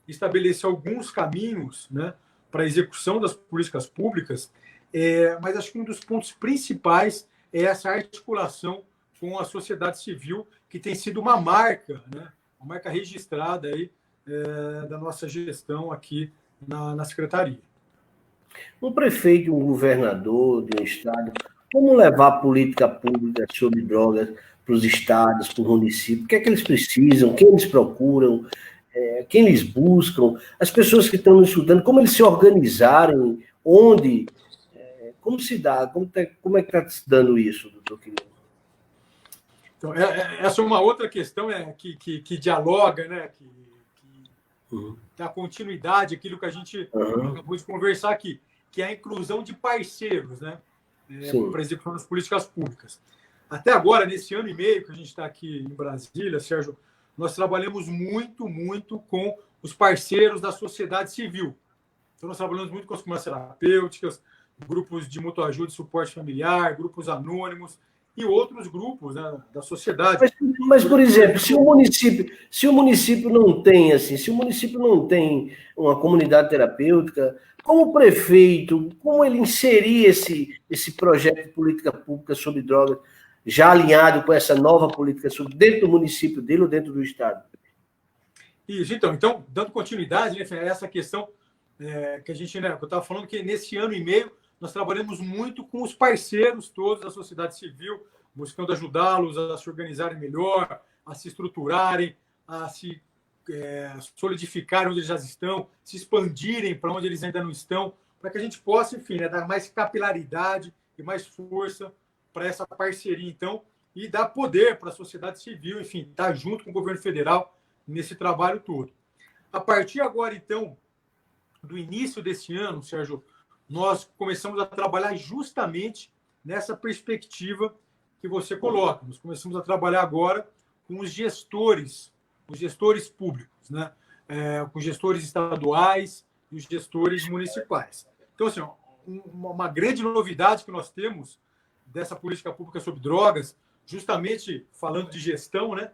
estabelecer alguns caminhos, né, para a execução das políticas públicas, mas acho que um dos pontos principais é essa articulação com a sociedade civil, que tem sido uma marca, né, uma marca registrada aí, da nossa gestão aqui na Secretaria. Um prefeito, um governador de um estado, como levar a política pública sobre drogas para os estados, para os municípios? O que é que eles precisam? Quem eles procuram? Quem eles buscam? As pessoas que estão estudando, como eles se organizarem? Onde? Como se dá? Como é que está se dando isso, doutor Quirino? Então, essa é uma outra questão que dialoga, né? Que dá continuidade àquilo que a gente acabou de conversar aqui, que é a inclusão de parceiros, né? Para a execução das políticas públicas. Até agora, nesse ano e meio que a gente está aqui em Brasília, Sérgio, nós trabalhamos muito com os parceiros da sociedade civil. Então, nós trabalhamos muito com as comunidades terapêuticas, grupos de mutua ajuda e suporte familiar, grupos anônimos e outros grupos, né, da sociedade. Mas, por exemplo, se o município não tem, assim, se o município não tem uma comunidade terapêutica, como o prefeito, como ele inserir esse projeto de política pública sobre drogas, já alinhado com essa nova política dentro do município dele ou dentro do estado? Isso, então dando continuidade, né, a essa questão que a gente, né, eu estava falando que nesse ano e meio nós trabalhamos muito com os parceiros todos da sociedade civil, buscando ajudá-los a se organizarem melhor, a se estruturarem, a se solidificarem onde eles já estão, se expandirem para onde eles ainda não estão, para que a gente possa, enfim, né, dar mais capilaridade e mais força para essa parceria, então, e dar poder para a sociedade civil, enfim, estar junto com o governo federal nesse trabalho todo. A partir agora, então, do início desse ano, Sérgio, nós começamos a trabalhar justamente nessa perspectiva que você coloca. Nós começamos a trabalhar agora com os gestores públicos, né? Com os gestores estaduais e os gestores municipais. Então, assim, uma grande novidade que nós temos dessa política pública sobre drogas, justamente falando de gestão, né?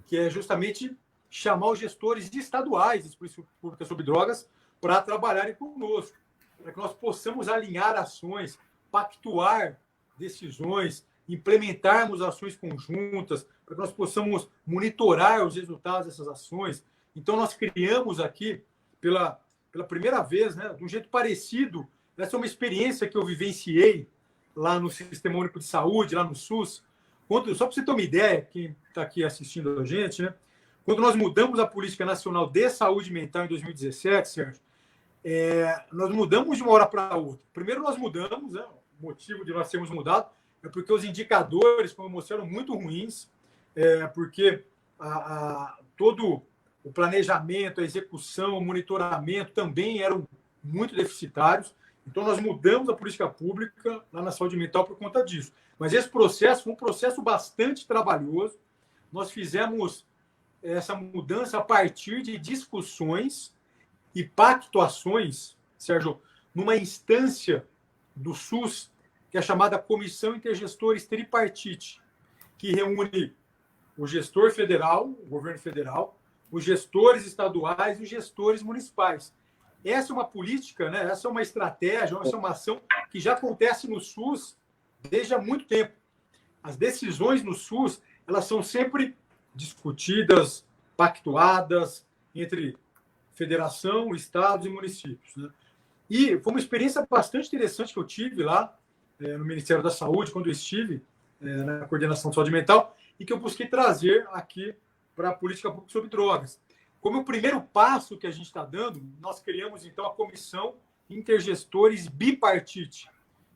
Que é justamente chamar os gestores estaduais das políticas públicas sobre drogas para trabalharem conosco, para que nós possamos alinhar ações, pactuar decisões, implementarmos ações conjuntas, para que nós possamos monitorar os resultados dessas ações. Então, nós criamos aqui, pela primeira vez, né, de um jeito parecido, essa é uma experiência que eu vivenciei lá no Sistema Único de Saúde, lá no SUS. Só para você ter uma ideia, quem está aqui assistindo a gente, né, quando nós mudamos a Política Nacional de Saúde Mental em 2017, Sérgio, nós mudamos de uma hora para outra. Primeiro nós mudamos, né, o motivo de nós termos mudado é porque os indicadores, como eu mostrei, eram muito ruins, porque todo o planejamento, a execução, o monitoramento também eram muito deficitários. Então, nós mudamos a política pública lá na saúde mental por conta disso. Mas esse processo foi um processo bastante trabalhoso. Nós fizemos essa mudança a partir de discussões e pactuações, Sérgio, numa instância do SUS, que é a chamada Comissão Intergestores Tripartite, que reúne o gestor federal, o governo federal, os gestores estaduais e os gestores municipais. Essa é uma política, né? Essa é uma estratégia, essa é uma ação que já acontece no SUS desde há muito tempo. As decisões no SUS, elas são sempre discutidas, pactuadas entre federação, estados e municípios, né? E foi uma experiência bastante interessante que eu tive lá no Ministério da Saúde, quando eu estive na coordenação de saúde mental, e que eu busquei trazer aqui para a política pública sobre drogas. Como o primeiro passo que a gente está dando, nós criamos, então, a Comissão Intergestores Bipartite,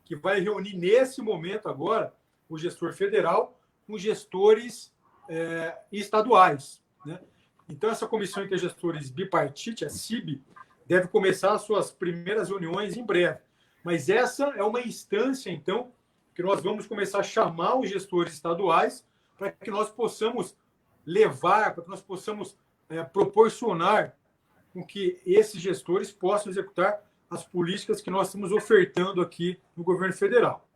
que vai reunir, nesse momento agora, o gestor federal com gestores e estaduais, né? Então, essa Comissão Intergestores Bipartite, a CIB, deve começar as suas primeiras reuniões em breve. Mas essa é uma instância, então, que nós vamos começar a chamar os gestores estaduais para que nós possamos levar, para que nós possamos proporcionar com que esses gestores possam executar as políticas que nós estamos ofertando aqui no governo federal.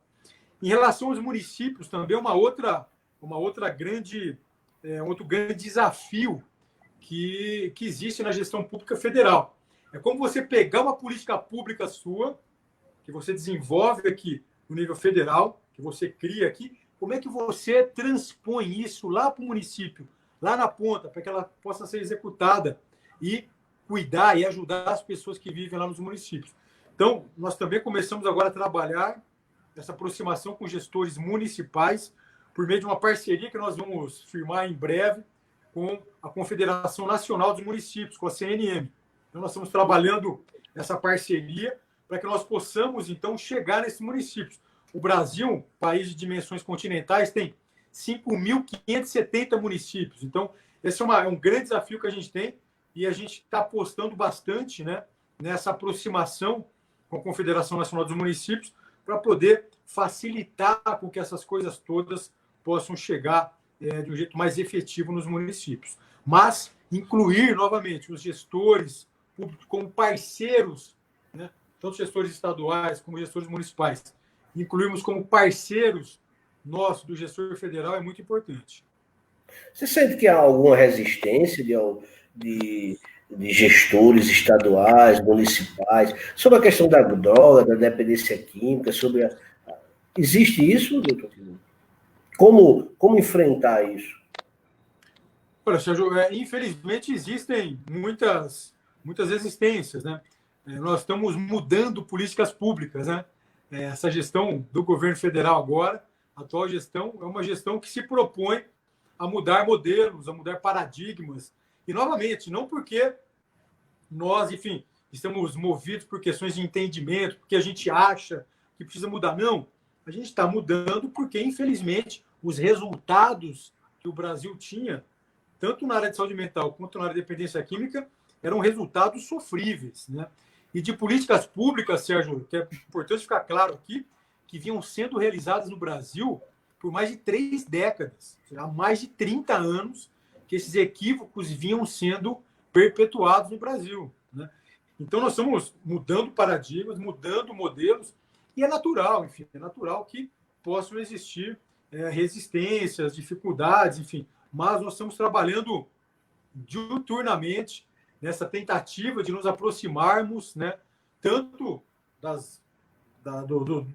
Em relação aos municípios, também um outro grande desafio que existe na gestão pública federal. É como você pegar uma política pública sua, que você desenvolve aqui no nível federal, que você cria aqui, como é que você transpõe isso lá para o município, lá na ponta, para que ela possa ser executada e cuidar e ajudar as pessoas que vivem lá nos municípios. Então, nós também começamos agora a trabalhar essa aproximação com gestores municipais por meio de uma parceria que nós vamos firmar em breve com a Confederação Nacional dos Municípios, com a CNM. Então, nós estamos trabalhando essa parceria para que nós possamos, então, chegar nesses municípios. O Brasil, país de dimensões continentais, tem 5.570 municípios. Então, esse é um grande desafio que a gente tem e a gente está apostando bastante, né, nessa aproximação com a Confederação Nacional dos Municípios para poder facilitar com que essas coisas todas possam chegar de um jeito mais efetivo nos municípios. Mas incluir, novamente, os gestores públicos como parceiros, né, tanto gestores estaduais como gestores municipais, incluirmos como parceiros nossos do gestor federal é muito importante. Você sente que há alguma resistência de gestores estaduais, municipais, sobre a questão da droga, da dependência química, existe isso, doutor? Como enfrentar isso? Olha, Sérgio, infelizmente existem muitas resistências, né? Nós estamos mudando políticas públicas, né? Essa gestão do governo federal agora, a atual gestão, é uma gestão que se propõe a mudar modelos, a mudar paradigmas. E, novamente, não porque nós, enfim, estamos movidos por questões de entendimento, porque a gente acha que precisa mudar. Não, a gente está mudando porque, infelizmente, os resultados que o Brasil tinha, tanto na área de saúde mental quanto na área de dependência química, eram resultados sofríveis, né? E de políticas públicas, Sérgio, que é importante ficar claro aqui, que vinham sendo realizadas no Brasil por mais de 3 décadas, há mais de 30 anos que esses equívocos vinham sendo perpetuados no Brasil, né? Então, nós estamos mudando paradigmas, mudando modelos, e é natural, enfim, é natural que possam existir resistências, dificuldades, enfim, mas nós estamos trabalhando diuturnamente nessa tentativa de nos aproximarmos, né, tanto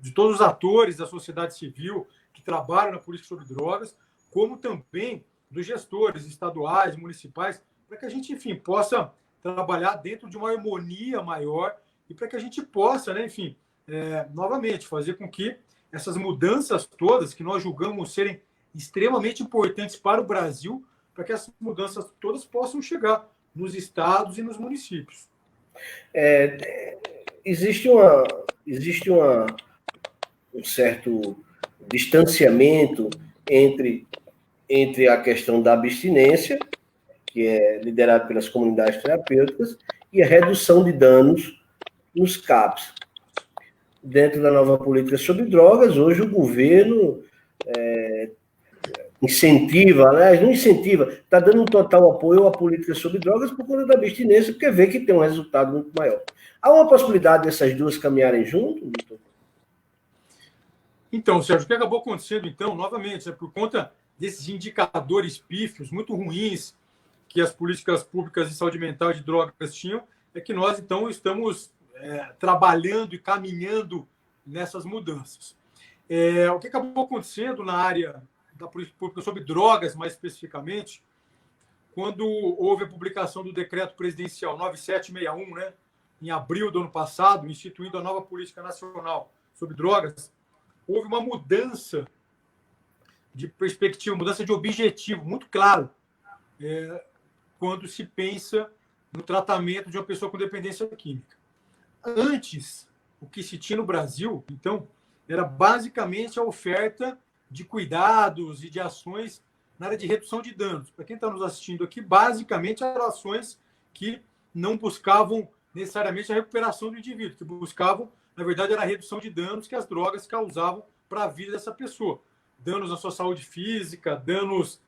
de todos os atores da sociedade civil que trabalham na política sobre drogas, como também dos gestores estaduais, municipais, para que a gente, enfim, possa trabalhar dentro de uma harmonia maior e para que a gente possa, né, enfim, novamente, fazer com que essas mudanças todas que nós julgamos serem extremamente importantes para o Brasil, para que essas mudanças todas possam chegar nos estados e nos municípios. Existe um certo distanciamento entre a questão da abstinência, que é liderada pelas comunidades terapêuticas, e a redução de danos nos CAPs. Dentro da nova política sobre drogas, hoje o governo incentiva, aliás, não incentiva, está dando um total apoio à política sobre drogas por conta da abstinência, porque vê que tem um resultado muito maior. Há uma possibilidade dessas duas caminharem junto, doutor? Então, Sérgio, o que acabou acontecendo, então, novamente, por conta desses indicadores pífios muito ruins que as políticas públicas de saúde mental e de drogas tinham, é que nós, então, estamos trabalhando e caminhando nessas mudanças. O que acabou acontecendo na área da política pública sobre drogas, mais especificamente, quando houve a publicação do decreto presidencial 9761, né, em abril do ano passado, instituindo a nova política nacional sobre drogas, houve uma mudança de perspectiva, mudança de objetivo muito claro quando se pensa no tratamento de uma pessoa com dependência química. Antes, o que se tinha no Brasil, então, era basicamente a oferta de cuidados e de ações na área de redução de danos. Para quem está nos assistindo aqui, basicamente eram ações que não buscavam necessariamente a recuperação do indivíduo, que buscavam, na verdade, era a redução de danos que as drogas causavam para a vida dessa pessoa. Danos na sua saúde física, danos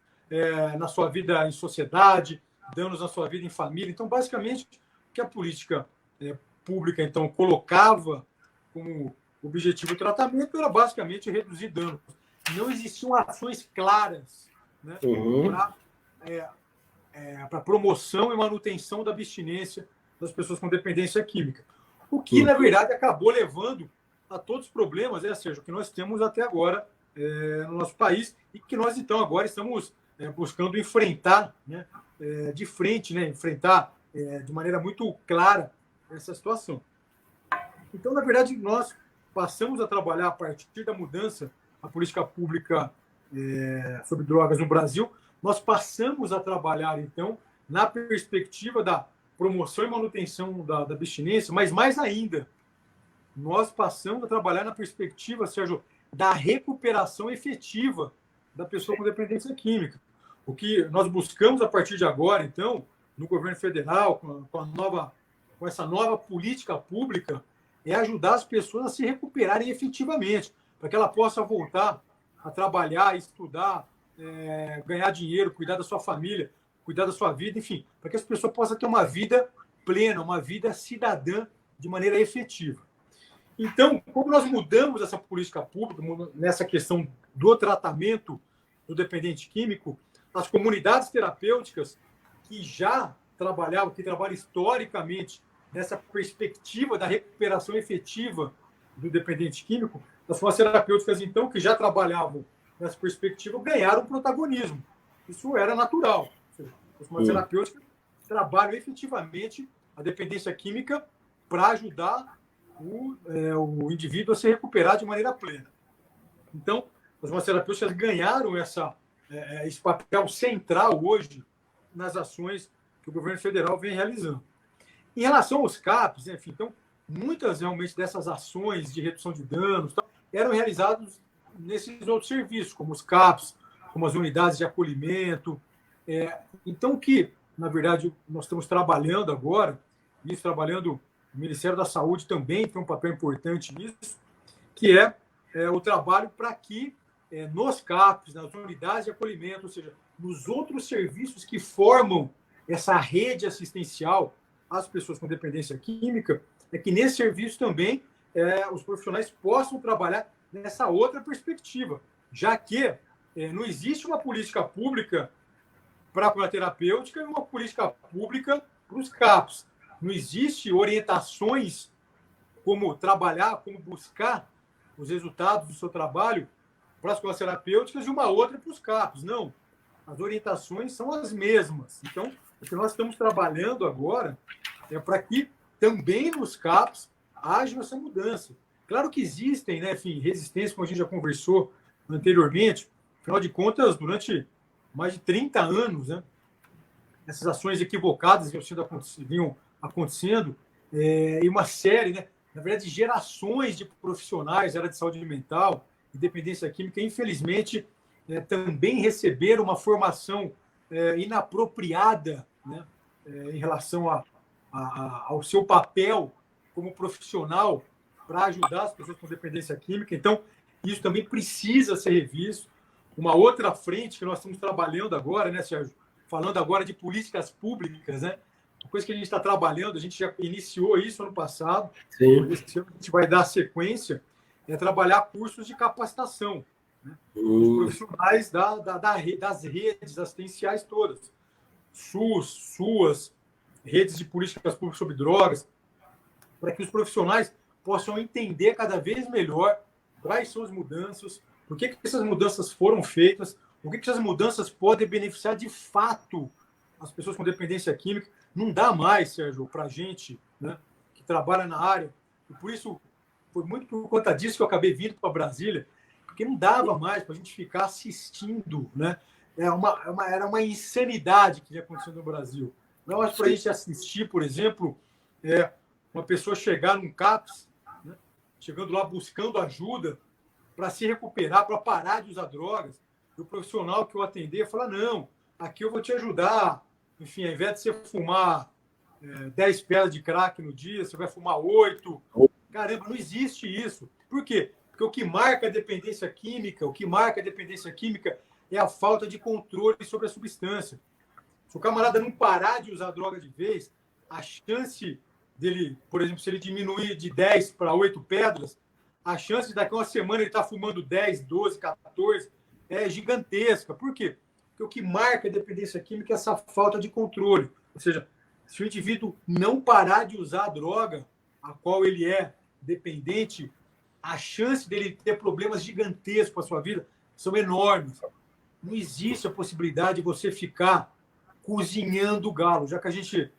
na sua vida em sociedade, danos na sua vida em família. Então, basicamente, o que a política pública, então, colocava como objetivo do tratamento era basicamente reduzir danos. Não existiam ações claras, né, para promoção e manutenção da abstinência das pessoas com dependência química. O que, na verdade, acabou levando a todos os problemas, Sérgio, que nós temos até agora no nosso país e que nós, então, agora estamos buscando enfrentar, né, de frente, né, enfrentar de maneira muito clara essa situação. Então, na verdade, nós passamos a trabalhar a partir da mudança da política pública sobre drogas no Brasil, nós passamos a trabalhar, então, na perspectiva da promoção e manutenção da abstinência, mas mais ainda, nós passamos a trabalhar na perspectiva, Sérgio, da recuperação efetiva da pessoa com dependência química. O que nós buscamos a partir de agora, então, no governo federal, com essa nova política pública, é ajudar as pessoas a se recuperarem efetivamente, para que ela possa voltar a trabalhar, estudar, ganhar dinheiro, cuidar da sua família, cuidar da sua vida, enfim, para que as pessoas possam ter uma vida plena, uma vida cidadã de maneira efetiva. Então, como nós mudamos essa política pública nessa questão do tratamento do dependente químico, as comunidades terapêuticas que já trabalhavam, que trabalham historicamente nessa perspectiva da recuperação efetiva do dependente químico, as formas terapêuticas, então, que já trabalhavam nessa perspectiva, ganharam protagonismo. Isso era natural. As formas terapêuticas trabalham efetivamente a dependência química para ajudar o indivíduo a se recuperar de maneira plena. Então, as formas terapêuticas ganharam esse papel central hoje nas ações que o governo federal vem realizando. Em relação aos CAPs, enfim, então, muitas realmente dessas ações de redução de danos eram realizadas nesses outros serviços, como os CAPs, como as unidades de acolhimento. Então, que, na verdade, nós estamos trabalhando agora, isso trabalhando, o Ministério da Saúde também tem um papel importante nisso, que é o trabalho para que nos CAPs, nas unidades de acolhimento, ou seja, nos outros serviços que formam essa rede assistencial às pessoas com dependência química, é que nesse serviço também os profissionais possam trabalhar nessa outra perspectiva, já que não existe uma política pública para a terapêutica e uma política pública para os CAPs. Não existe orientações como trabalhar, como buscar os resultados do seu trabalho para as escolas terapêuticas e uma outra para os CAPs. Não. As orientações são as mesmas. Então, o que nós estamos trabalhando agora é para que também nos CAPs haja essa mudança. Claro que existem, né, enfim, resistências, como a gente já conversou anteriormente. Afinal de contas, durante mais de 30 anos, né, essas ações equivocadas vinham acontecendo e uma série, né, na verdade, gerações de profissionais da área de saúde mental e dependência química, infelizmente, também receberam uma formação inapropriada, né, em relação ao seu papel como profissional para ajudar as pessoas com dependência química. Então, isso também precisa ser revisto. Uma outra frente que nós estamos trabalhando agora, né, Sérgio? Falando agora de políticas públicas, né? Uma coisa que a gente está trabalhando, a gente já iniciou isso ano passado. Sim. Esse ano a gente vai dar sequência, trabalhar cursos de capacitação, né? Os profissionais das redes assistenciais todas. SUS, SUAS, redes de políticas públicas sobre drogas, para que os profissionais possam entender cada vez melhor quais são as mudanças, por que essas mudanças foram feitas, o que essas mudanças podem beneficiar de fato as pessoas com dependência química. Não dá mais, Sérgio, para a gente, né, que trabalha na área, e por isso, foi muito por conta disso que eu acabei vindo para Brasília, porque não dava mais para a gente ficar assistindo, né? Era uma insanidade que ia acontecendo no Brasil. Não é para a gente assistir, por exemplo, uma pessoa chegar num CAPS, chegando lá buscando ajuda para se recuperar, para parar de usar drogas. E o profissional que eu atender fala, não, aqui eu vou te ajudar. Enfim, ao invés de você fumar 10 pedras de crack no dia, você vai fumar 8. Caramba, não existe isso. Por quê? Porque o que marca a dependência química, é a falta de controle sobre a substância. Se o camarada não parar de usar droga de vez, a chance dele, por exemplo, se ele diminuir de 10 para 8 pedras, a chance de daqui a uma semana ele estar fumando 10, 12, 14 é gigantesca. Por quê? Porque o que marca a dependência química é essa falta de controle. Ou seja, se o indivíduo não parar de usar a droga a qual ele é dependente, a chance dele ter problemas gigantescos com a sua vida são enormes. Não existe a possibilidade de você ficar cozinhando o galo, já que a gente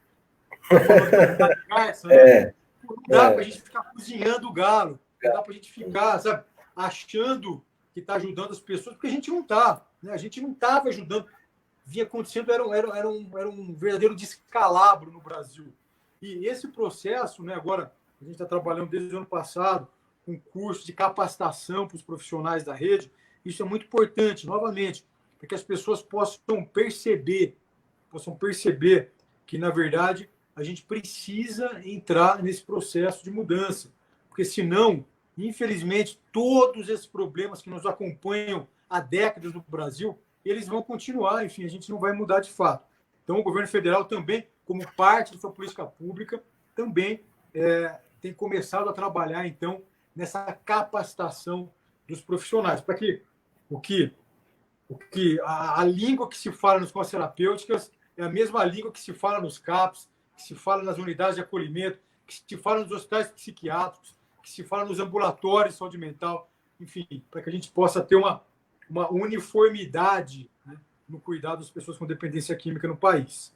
conversa, né? Não dá para a gente ficar cozinhando o galo, não dá para a gente ficar, sabe, achando que está ajudando as pessoas, porque a gente não está, né? A gente não estava ajudando. Vinha acontecendo, era um verdadeiro descalabro no Brasil. E esse processo, né, agora, a gente está trabalhando desde o ano passado, com curso de capacitação para os profissionais da rede, isso é muito importante, novamente, para que as pessoas possam perceber que, na verdade, a gente precisa entrar nesse processo de mudança. Porque, senão, infelizmente, todos esses problemas que nos acompanham há décadas no Brasil, eles vão continuar, enfim, a gente não vai mudar de fato. Então, o governo federal também, como parte da sua política pública, também tem começado a trabalhar, então, nessa capacitação dos profissionais, para que a língua que se fala nas escolas terapêuticas é a mesma língua que se fala nos CAPs, que se fala nas unidades de acolhimento, que se fala nos hospitais psiquiátricos, que se fala nos ambulatórios de saúde mental, enfim, para que a gente possa ter uma uniformidade, né, no cuidado das pessoas com dependência química no país.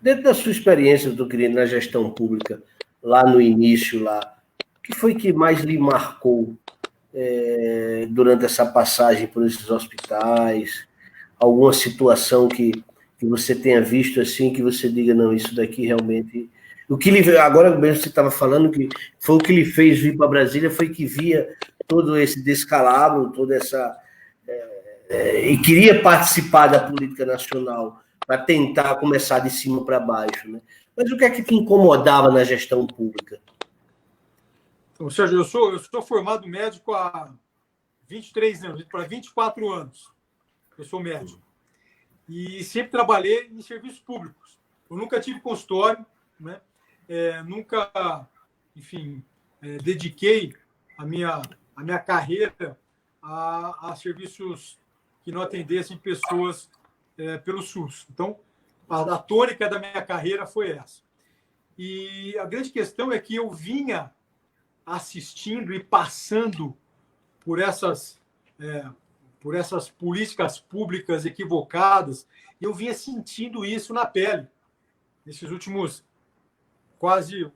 Dentro da sua experiência, doutor Quirino, na gestão pública, lá no início, o que foi que mais lhe marcou durante essa passagem por esses hospitais? Alguma situação que você tenha visto assim, que você diga, não, isso daqui realmente... Agora mesmo você estava falando que foi o que lhe fez vir para Brasília, foi que via todo esse descalabro, toda essa... e queria participar da política nacional para tentar começar de cima para baixo, né? Mas o que é que te incomodava na gestão pública? Então, Sérgio, eu sou formado médico há 23 anos, para 24 anos. Eu sou médico. E sempre trabalhei em serviços públicos. Eu nunca tive consultório, né? Nunca, enfim, dediquei a minha carreira a serviços que não atendessem pessoas pelo SUS. Então, a tônica da minha carreira foi essa. E a grande questão é que eu vinha assistindo e passando por essas políticas públicas equivocadas, e eu vinha sentindo isso na pele nesses últimos quase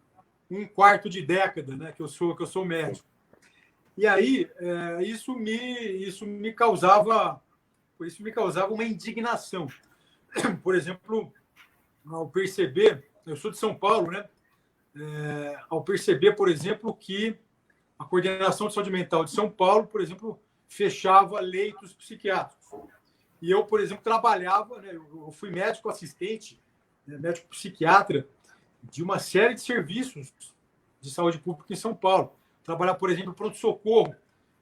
um quarto de década, né, que eu sou médico. E aí isso me causava uma indignação. Por exemplo, ao perceber, eu sou de São Paulo, né? Ao perceber, por exemplo, que a Coordenação de Saúde Mental de São Paulo, por exemplo, fechava leitos psiquiátricos. E eu, por exemplo, trabalhava, né, eu fui médico assistente, né, médico psiquiatra de uma série de serviços de saúde pública em São Paulo. Trabalhar, por exemplo, pronto-socorro.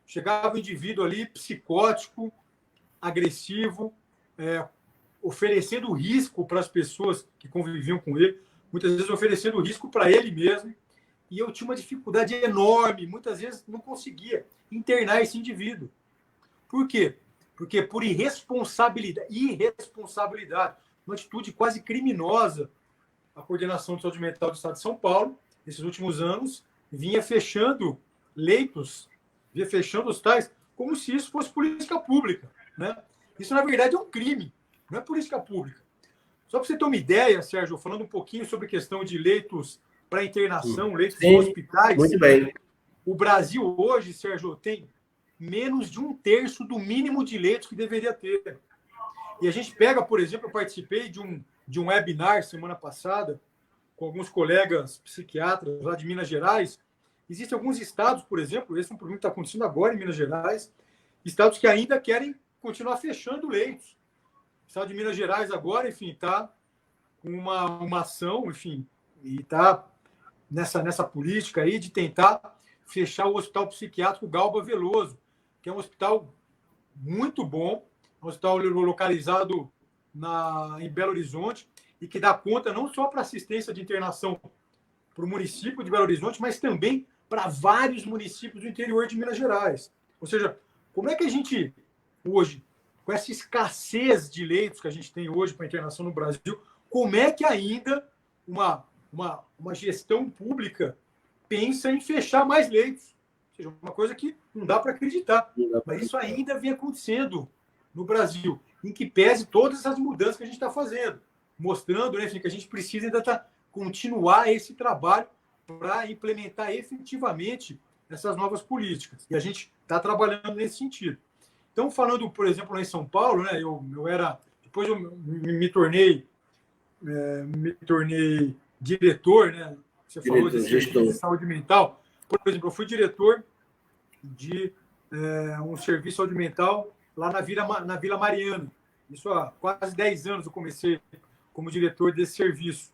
Chegava um indivíduo ali psicótico, agressivo, oferecendo risco para as pessoas que conviviam com ele, muitas vezes oferecendo risco para ele mesmo. E eu tinha uma dificuldade enorme, muitas vezes não conseguia internar esse indivíduo. Por quê? Porque por irresponsabilidade, uma atitude quase criminosa, a Coordenação de Saúde Mental do Estado de São Paulo, nesses últimos anos, vinha fechando leitos, vinha fechando hospitais, como se isso fosse política pública, né? Isso, na verdade, é um crime, não é política pública. Só para você ter uma ideia, Sérgio, falando um pouquinho sobre a questão de leitos para internação, leitos em hospitais. Muito bem. O Brasil hoje, Sérgio, tem menos de 1/3 do mínimo de leitos que deveria ter. E a gente pega, por exemplo, eu participei de um webinar semana passada com alguns colegas psiquiatras lá de Minas Gerais. Existem alguns estados, por exemplo, esse é um problema que está acontecendo agora em Minas Gerais, estados que ainda querem continuar fechando leitos. O Estado de Minas Gerais agora, enfim, está com uma ação, enfim, e está nessa política aí de tentar fechar o Hospital Psiquiátrico Galba Veloso, que é um hospital muito bom, um hospital localizado em Belo Horizonte, e que dá conta não só para assistência de internação para o município de Belo Horizonte, mas também para vários municípios do interior de Minas Gerais. Ou seja, como é que a gente, hoje, com essa escassez de leitos que a gente tem hoje para internação no Brasil, como é que ainda uma gestão pública pensa em fechar mais leitos? Ou seja, uma coisa que não dá para acreditar. Mas isso ainda vem acontecendo no Brasil, em que pese todas essas mudanças que a gente está fazendo, mostrando, né, que a gente precisa ainda continuar esse trabalho para implementar efetivamente essas novas políticas. E a gente está trabalhando nesse sentido. Então, falando, por exemplo, lá em São Paulo, né, eu era... Depois eu me tornei diretor, né? Você falou de serviço de saúde mental. Por exemplo, eu fui diretor de um serviço de saúde mental lá na Vila Mariana. Isso há quase 10 anos eu comecei como diretor desse serviço,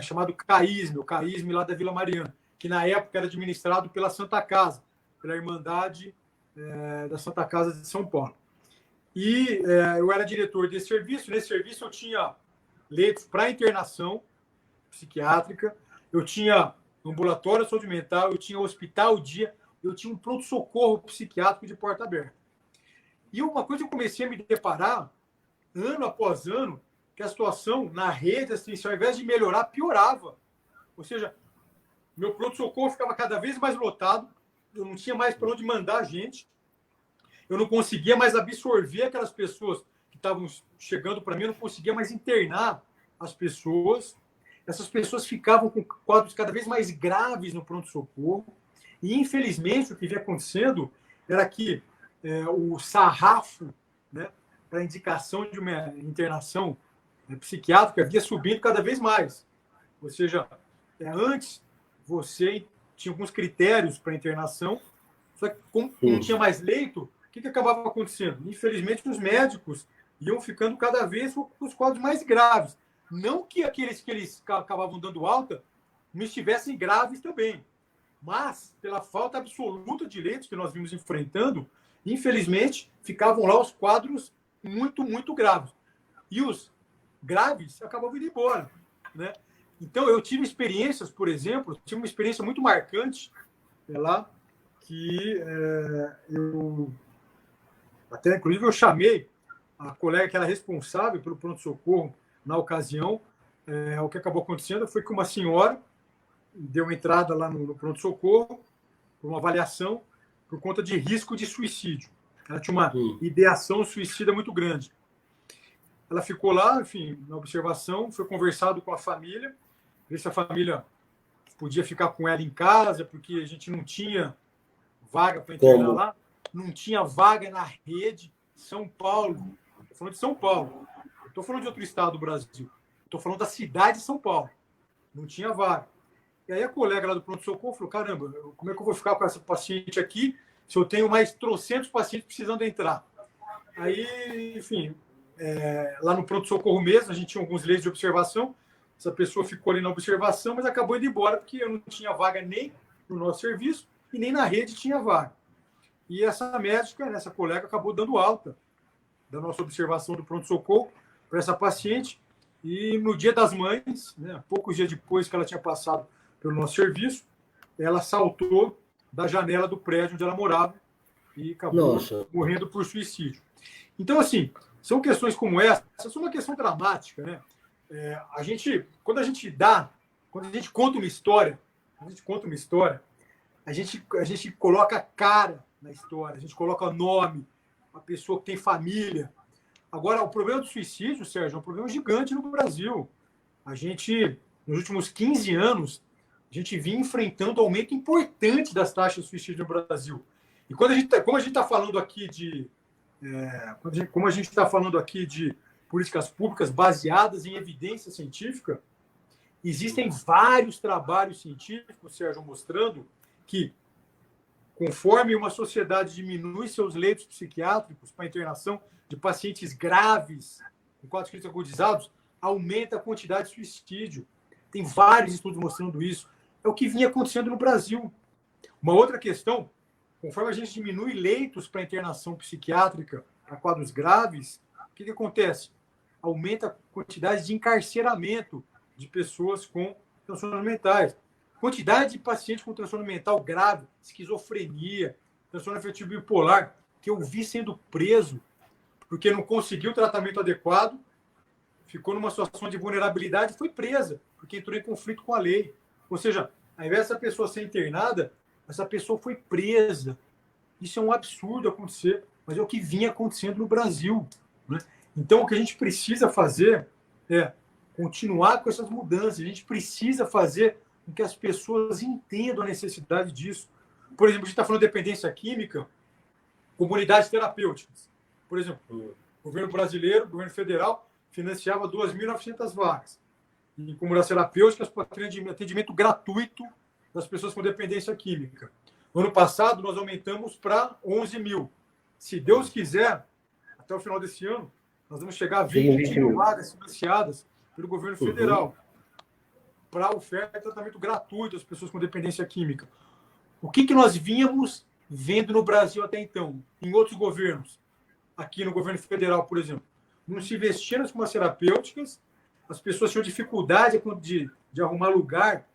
chamado CAISME, o CAISME lá da Vila Mariana, que na época era administrado pela Santa Casa, pela Irmandade da Santa Casa de São Paulo. E eu era diretor desse serviço. Nesse serviço eu tinha leitos para internação psiquiátrica, eu tinha ambulatório de saúde mental, eu tinha hospital dia, eu tinha um pronto-socorro psiquiátrico de porta aberta. E uma coisa que eu comecei a me deparar, ano após ano, que a situação na rede assistencial, ao invés de melhorar, piorava. Ou seja, meu pronto-socorro ficava cada vez mais lotado, eu não tinha mais para onde mandar gente, eu não conseguia mais absorver aquelas pessoas que estavam chegando para mim, eu não conseguia mais internar as pessoas. Essas pessoas ficavam com quadros cada vez mais graves no pronto-socorro. E, infelizmente, o que vinha acontecendo era que o sarrafo, né, para indicação de uma internação psiquiátrica vinha subindo cada vez mais. Ou seja, antes você tinha alguns critérios para internação, só que como não tinha mais leito, o que acabava acontecendo? Infelizmente, os médicos iam ficando cada vez com os quadros mais graves. Não que aqueles que eles acabavam dando alta não estivessem graves também, mas pela falta absoluta de leitos que nós vimos enfrentando, infelizmente, ficavam lá os quadros muito, muito graves. E os graves acabavam indo embora, né? Então, eu tive experiências, por exemplo, tive uma experiência muito marcante lá, que inclusive, eu chamei a colega que era responsável pelo pronto-socorro na ocasião. O que acabou acontecendo foi que uma senhora deu entrada lá no pronto-socorro por uma avaliação por conta de risco de suicídio. Ela tinha uma ideação suicida muito grande. Ela ficou lá, enfim, na observação, foi conversado com a família, ver se a família podia ficar com ela em casa, porque a gente não tinha vaga para internar lá, não tinha vaga na rede São Paulo. Estou falando de São Paulo. Não estou falando de outro estado do Brasil. Estou falando da cidade de São Paulo. Não tinha vaga. E aí a colega lá do pronto-socorro falou, caramba, como é que eu vou ficar com essa paciente aqui se eu tenho mais trocentos pacientes precisando entrar? Aí, enfim, lá no pronto-socorro mesmo, a gente tinha alguns leitos de observação, essa pessoa ficou ali na observação, mas acabou indo embora porque eu não tinha vaga nem no nosso serviço e nem na rede tinha vaga. E essa médica, essa colega, acabou dando alta da nossa observação do pronto-socorro para essa paciente. E no Dia das Mães, né, poucos dias depois que ela tinha passado pelo nosso serviço, ela saltou da janela do prédio onde ela morava e acabou morrendo por suicídio. Então, assim, são questões como essa são uma questão dramática, né? Quando a gente conta uma história, a gente coloca cara na história, a gente coloca nome, uma pessoa que tem família. Agora, o problema do suicídio, Sérgio, é um problema gigante no Brasil. A gente, nos últimos 15 anos, a gente vinha enfrentando um aumento importante das taxas de suicídio no Brasil. E como a gente está falando aqui de políticas públicas baseadas em evidência científica, existem vários trabalhos científicos, Sérgio, mostrando que conforme uma sociedade diminui seus leitos psiquiátricos para internação de pacientes graves, com quadros clínicos agudizados, aumenta a quantidade de suicídio. Tem vários estudos mostrando isso. É o que vinha acontecendo no Brasil. Uma outra questão, conforme a gente diminui leitos para internação psiquiátrica para quadros graves, o que acontece? Aumenta a quantidade de encarceramento de pessoas com transtornos mentais. Quantidade de pacientes com transtorno mental grave, esquizofrenia, transtorno afetivo bipolar, que eu vi sendo preso porque não conseguiu o tratamento adequado, ficou numa situação de vulnerabilidade e foi presa, porque entrou em conflito com a lei. Ou seja, ao invés dessa pessoa ser internada, essa pessoa foi presa. Isso é um absurdo acontecer, mas é o que vinha acontecendo no Brasil, né? Então, o que a gente precisa fazer é continuar com essas mudanças. A gente precisa fazer com que as pessoas entendam a necessidade disso. Por exemplo, a gente está falando de dependência química, comunidades terapêuticas. Por exemplo, o governo brasileiro, o governo federal, financiava 2.900 vagas em comunidades terapêuticas para atendimento gratuito das pessoas com dependência química. No ano passado, nós aumentamos para 11 mil. Se Deus quiser, até o final desse ano, nós vamos chegar a 20 mil vagas financiadas pelo governo federal para oferta de tratamento gratuito às pessoas com dependência química. O que nós vínhamos vendo no Brasil até então, em outros governos? Aqui no governo federal, por exemplo, não se investia nas comunidades terapêuticas, as pessoas tinham dificuldade de arrumar lugar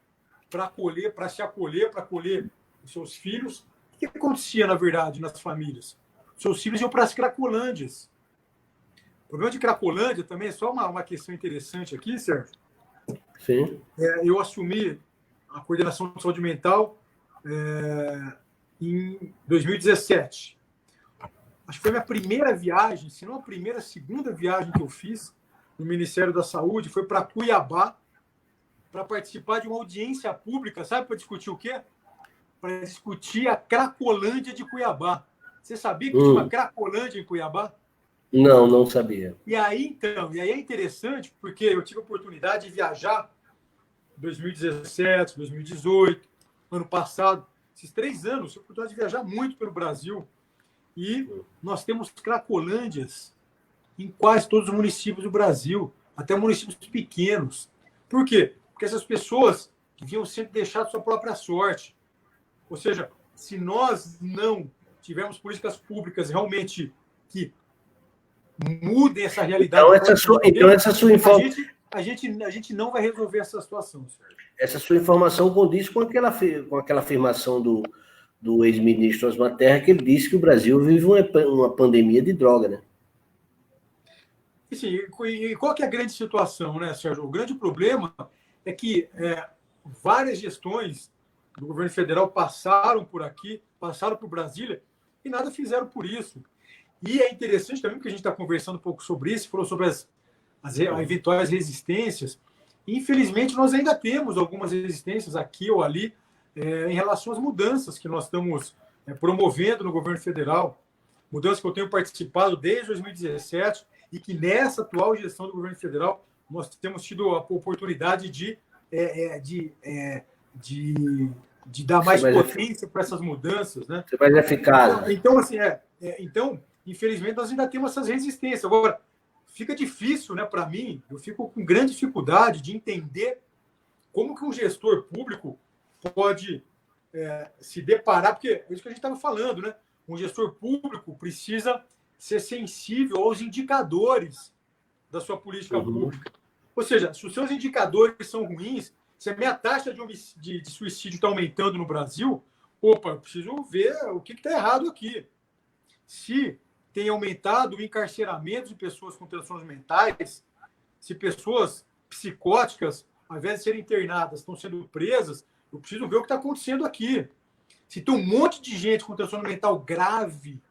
para se acolher, para acolher os seus filhos. O que acontecia, na verdade, nas famílias? Seus filhos iam para as cracolândias. O problema de Cracolândia também é só uma questão interessante aqui, Sérgio. Sim. Eu assumi a coordenação de saúde mental em 2017. Acho que foi a minha primeira viagem, se não a primeira, a segunda viagem que eu fiz no Ministério da Saúde, foi para Cuiabá, para participar de uma audiência pública, sabe, para discutir o quê? Para discutir a Cracolândia de Cuiabá. Você sabia que tinha uma Cracolândia em Cuiabá? Não, não sabia. E aí é interessante, porque eu tive a oportunidade de viajar em 2017, 2018, ano passado, esses 3 anos, tive a oportunidade de viajar muito pelo Brasil. E nós temos cracolândias em quase todos os municípios do Brasil, até municípios pequenos. Por quê? Porque essas pessoas deviam sempre deixar a sua própria sorte. Ou seja, se nós não tivermos políticas públicas realmente que mudem essa realidade. Então essa sua informação. A gente não vai resolver essa situação, Sérgio. Essa sua informação condiz com aquela afirmação do ex-ministro Osmar Terra, que ele disse que o Brasil vive uma pandemia de droga, né? Sim, e qual que é a grande situação, né, Sérgio? O grande problema é que várias gestões do governo federal passaram por aqui, passaram por Brasília e nada fizeram por isso. E é interessante também, porque a gente está conversando um pouco sobre isso, falou sobre as eventuais resistências. E, infelizmente, nós ainda temos algumas resistências aqui ou ali em relação às mudanças que nós estamos promovendo no governo federal. Mudanças que eu tenho participado desde 2017 e que nessa atual gestão do governo federal nós temos tido a oportunidade de dar mais potência para essas mudanças, né? Ser mais eficaz. Então, assim, infelizmente, nós ainda temos essas resistências. Agora, fica difícil, né, para mim, eu fico com grande dificuldade de entender como que um gestor público pode se deparar, porque é isso que a gente estava falando, né? Um gestor público precisa ser sensível aos indicadores da sua política pública. Ou seja, se os seus indicadores são ruins, se a minha taxa de suicídio está aumentando no Brasil, opa, eu preciso ver o que está errado aqui. Se tem aumentado o encarceramento de pessoas com transtornos mentais, se pessoas psicóticas, ao invés de serem internadas, estão sendo presas, eu preciso ver o que está acontecendo aqui. Se tem um monte de gente com transtorno mental grave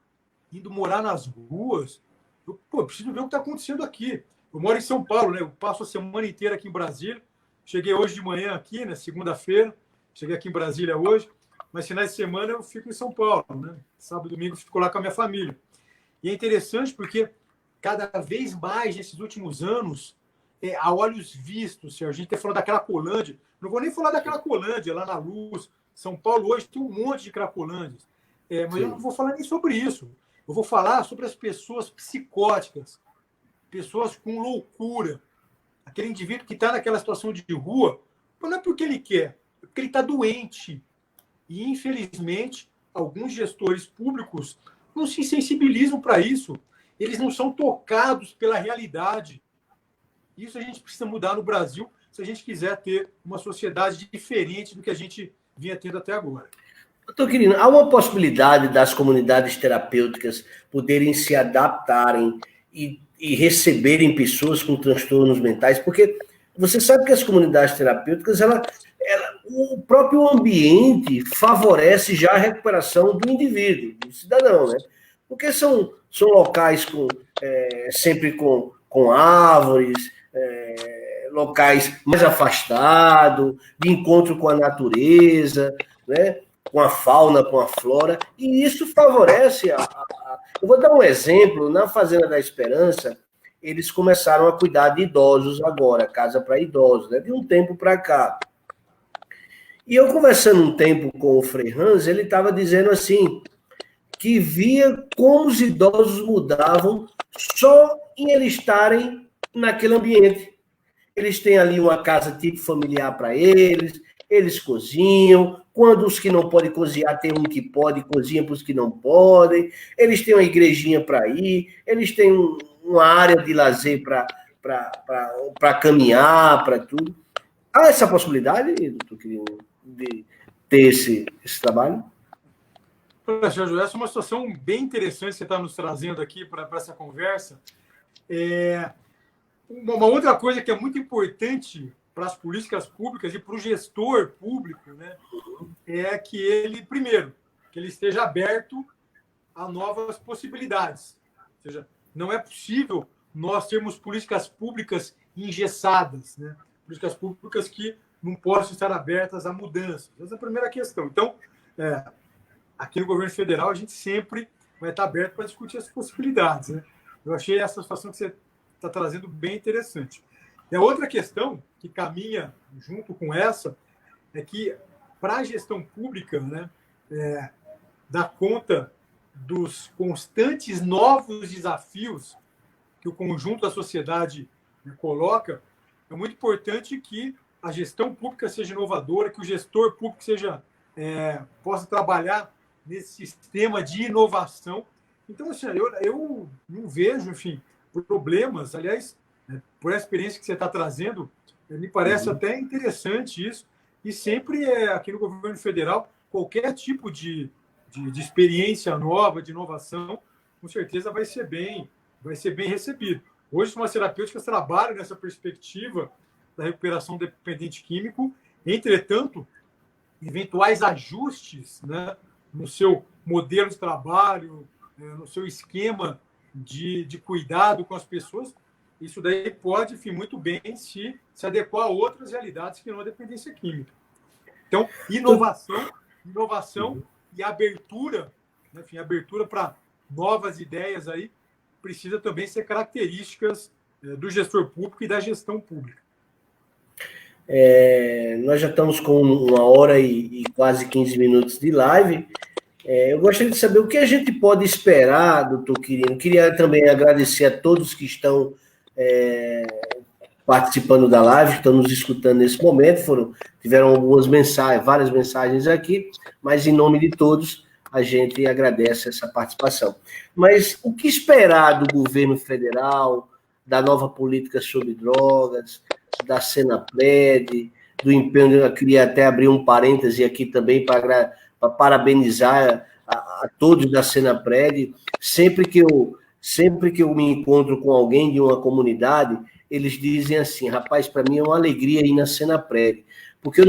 indo morar nas ruas, eu preciso ver o que está acontecendo aqui. Eu moro em São Paulo, né? Eu passo a semana inteira aqui em Brasília. Cheguei hoje de manhã aqui, né? Segunda-feira. Cheguei aqui em Brasília hoje. Mas finais de semana eu fico em São Paulo, né? Sábado e domingo eu fico lá com a minha família. E é interessante porque cada vez mais, nesses últimos anos, a olhos vistos, a gente está falando da Cracolândia, não vou nem falar da Cracolândia, lá na Luz, São Paulo hoje tem um monte de Cracolândias. Mas eu não vou falar nem sobre isso. Eu vou falar sobre as pessoas psicóticas, pessoas com loucura, aquele indivíduo que está naquela situação de rua, não é porque ele quer, é porque ele está doente. E, infelizmente, alguns gestores públicos não se sensibilizam para isso. Eles não são tocados pela realidade. Isso a gente precisa mudar no Brasil se a gente quiser ter uma sociedade diferente do que a gente vinha tendo até agora. Doutor Quirino, há uma possibilidade das comunidades terapêuticas poderem se adaptarem e receberem pessoas com transtornos mentais? Porque você sabe que as comunidades terapêuticas, o próprio ambiente favorece já a recuperação do indivíduo, do cidadão, né? Porque são locais sempre com árvores, locais mais afastados, de encontro com a natureza, né? Com a fauna, com a flora, e isso favorece Eu vou dar um exemplo, na Fazenda da Esperança, eles começaram a cuidar de idosos agora, casa para idosos, né? De um tempo para cá. E eu conversando um tempo com o Frei Hans, ele estava dizendo assim, que via como os idosos mudavam só em eles estarem naquele ambiente. Eles têm ali uma casa tipo familiar para eles cozinham, quando os que não podem cozinhar, tem um que pode, cozinha para os que não podem, eles têm uma igrejinha para ir, eles têm uma área de lazer para caminhar, para tudo. Há essa possibilidade, doutor Quirino, de ter esse trabalho? Sérgio, essa é uma situação bem interessante que você está nos trazendo aqui para essa conversa. Uma outra coisa que é muito importante para as políticas públicas e para o gestor público, né, é que ele, primeiro, que ele esteja aberto a novas possibilidades. Ou seja, não é possível nós termos políticas públicas engessadas, né? Políticas públicas que não possam estar abertas a mudanças. Essa é a primeira questão. Então, aqui no governo federal, a gente sempre vai estar aberto para discutir as possibilidades, né? Eu achei essa situação que você está trazendo bem interessante. E a outra questão que caminha junto com essa é que, para a gestão pública, né, dar conta dos constantes novos desafios que o conjunto da sociedade, né, coloca, é muito importante que a gestão pública seja inovadora, que o gestor público possa trabalhar nesse sistema de inovação. Então, assim, eu não vejo, enfim, problemas. Aliás, por essa experiência que você está trazendo, me parece até interessante isso. E sempre, aqui no governo federal, qualquer tipo de experiência nova, de inovação, com certeza vai ser bem recebido. Hoje, as terapêuticas trabalham nessa perspectiva da recuperação do dependente químico. Entretanto, eventuais ajustes, né, no seu modelo de trabalho, no seu esquema de cuidado com as pessoas, isso daí pode, enfim, muito bem se adequar a outras realidades que não a dependência química. Então, inovação e abertura, né, enfim, abertura para novas ideias aí, precisa também ser características do gestor público e da gestão pública. Nós já estamos com 1h e quase 15 minutos de live. Eu gostaria de saber o que a gente pode esperar, doutor Quirino. Queria também agradecer a todos que estão participando da live, que estão nos escutando nesse momento. Tiveram algumas mensagens, várias mensagens aqui, mas em nome de todos, a gente agradece essa participação. Mas o que esperar do governo federal, da nova política sobre drogas, da Senapred, do empenho? Eu queria até abrir um parêntese aqui também para parabenizar a todos da Senapred. Sempre que eu me encontro com alguém de uma comunidade, eles dizem assim: rapaz, para mim é uma alegria ir na Senapred, porque eu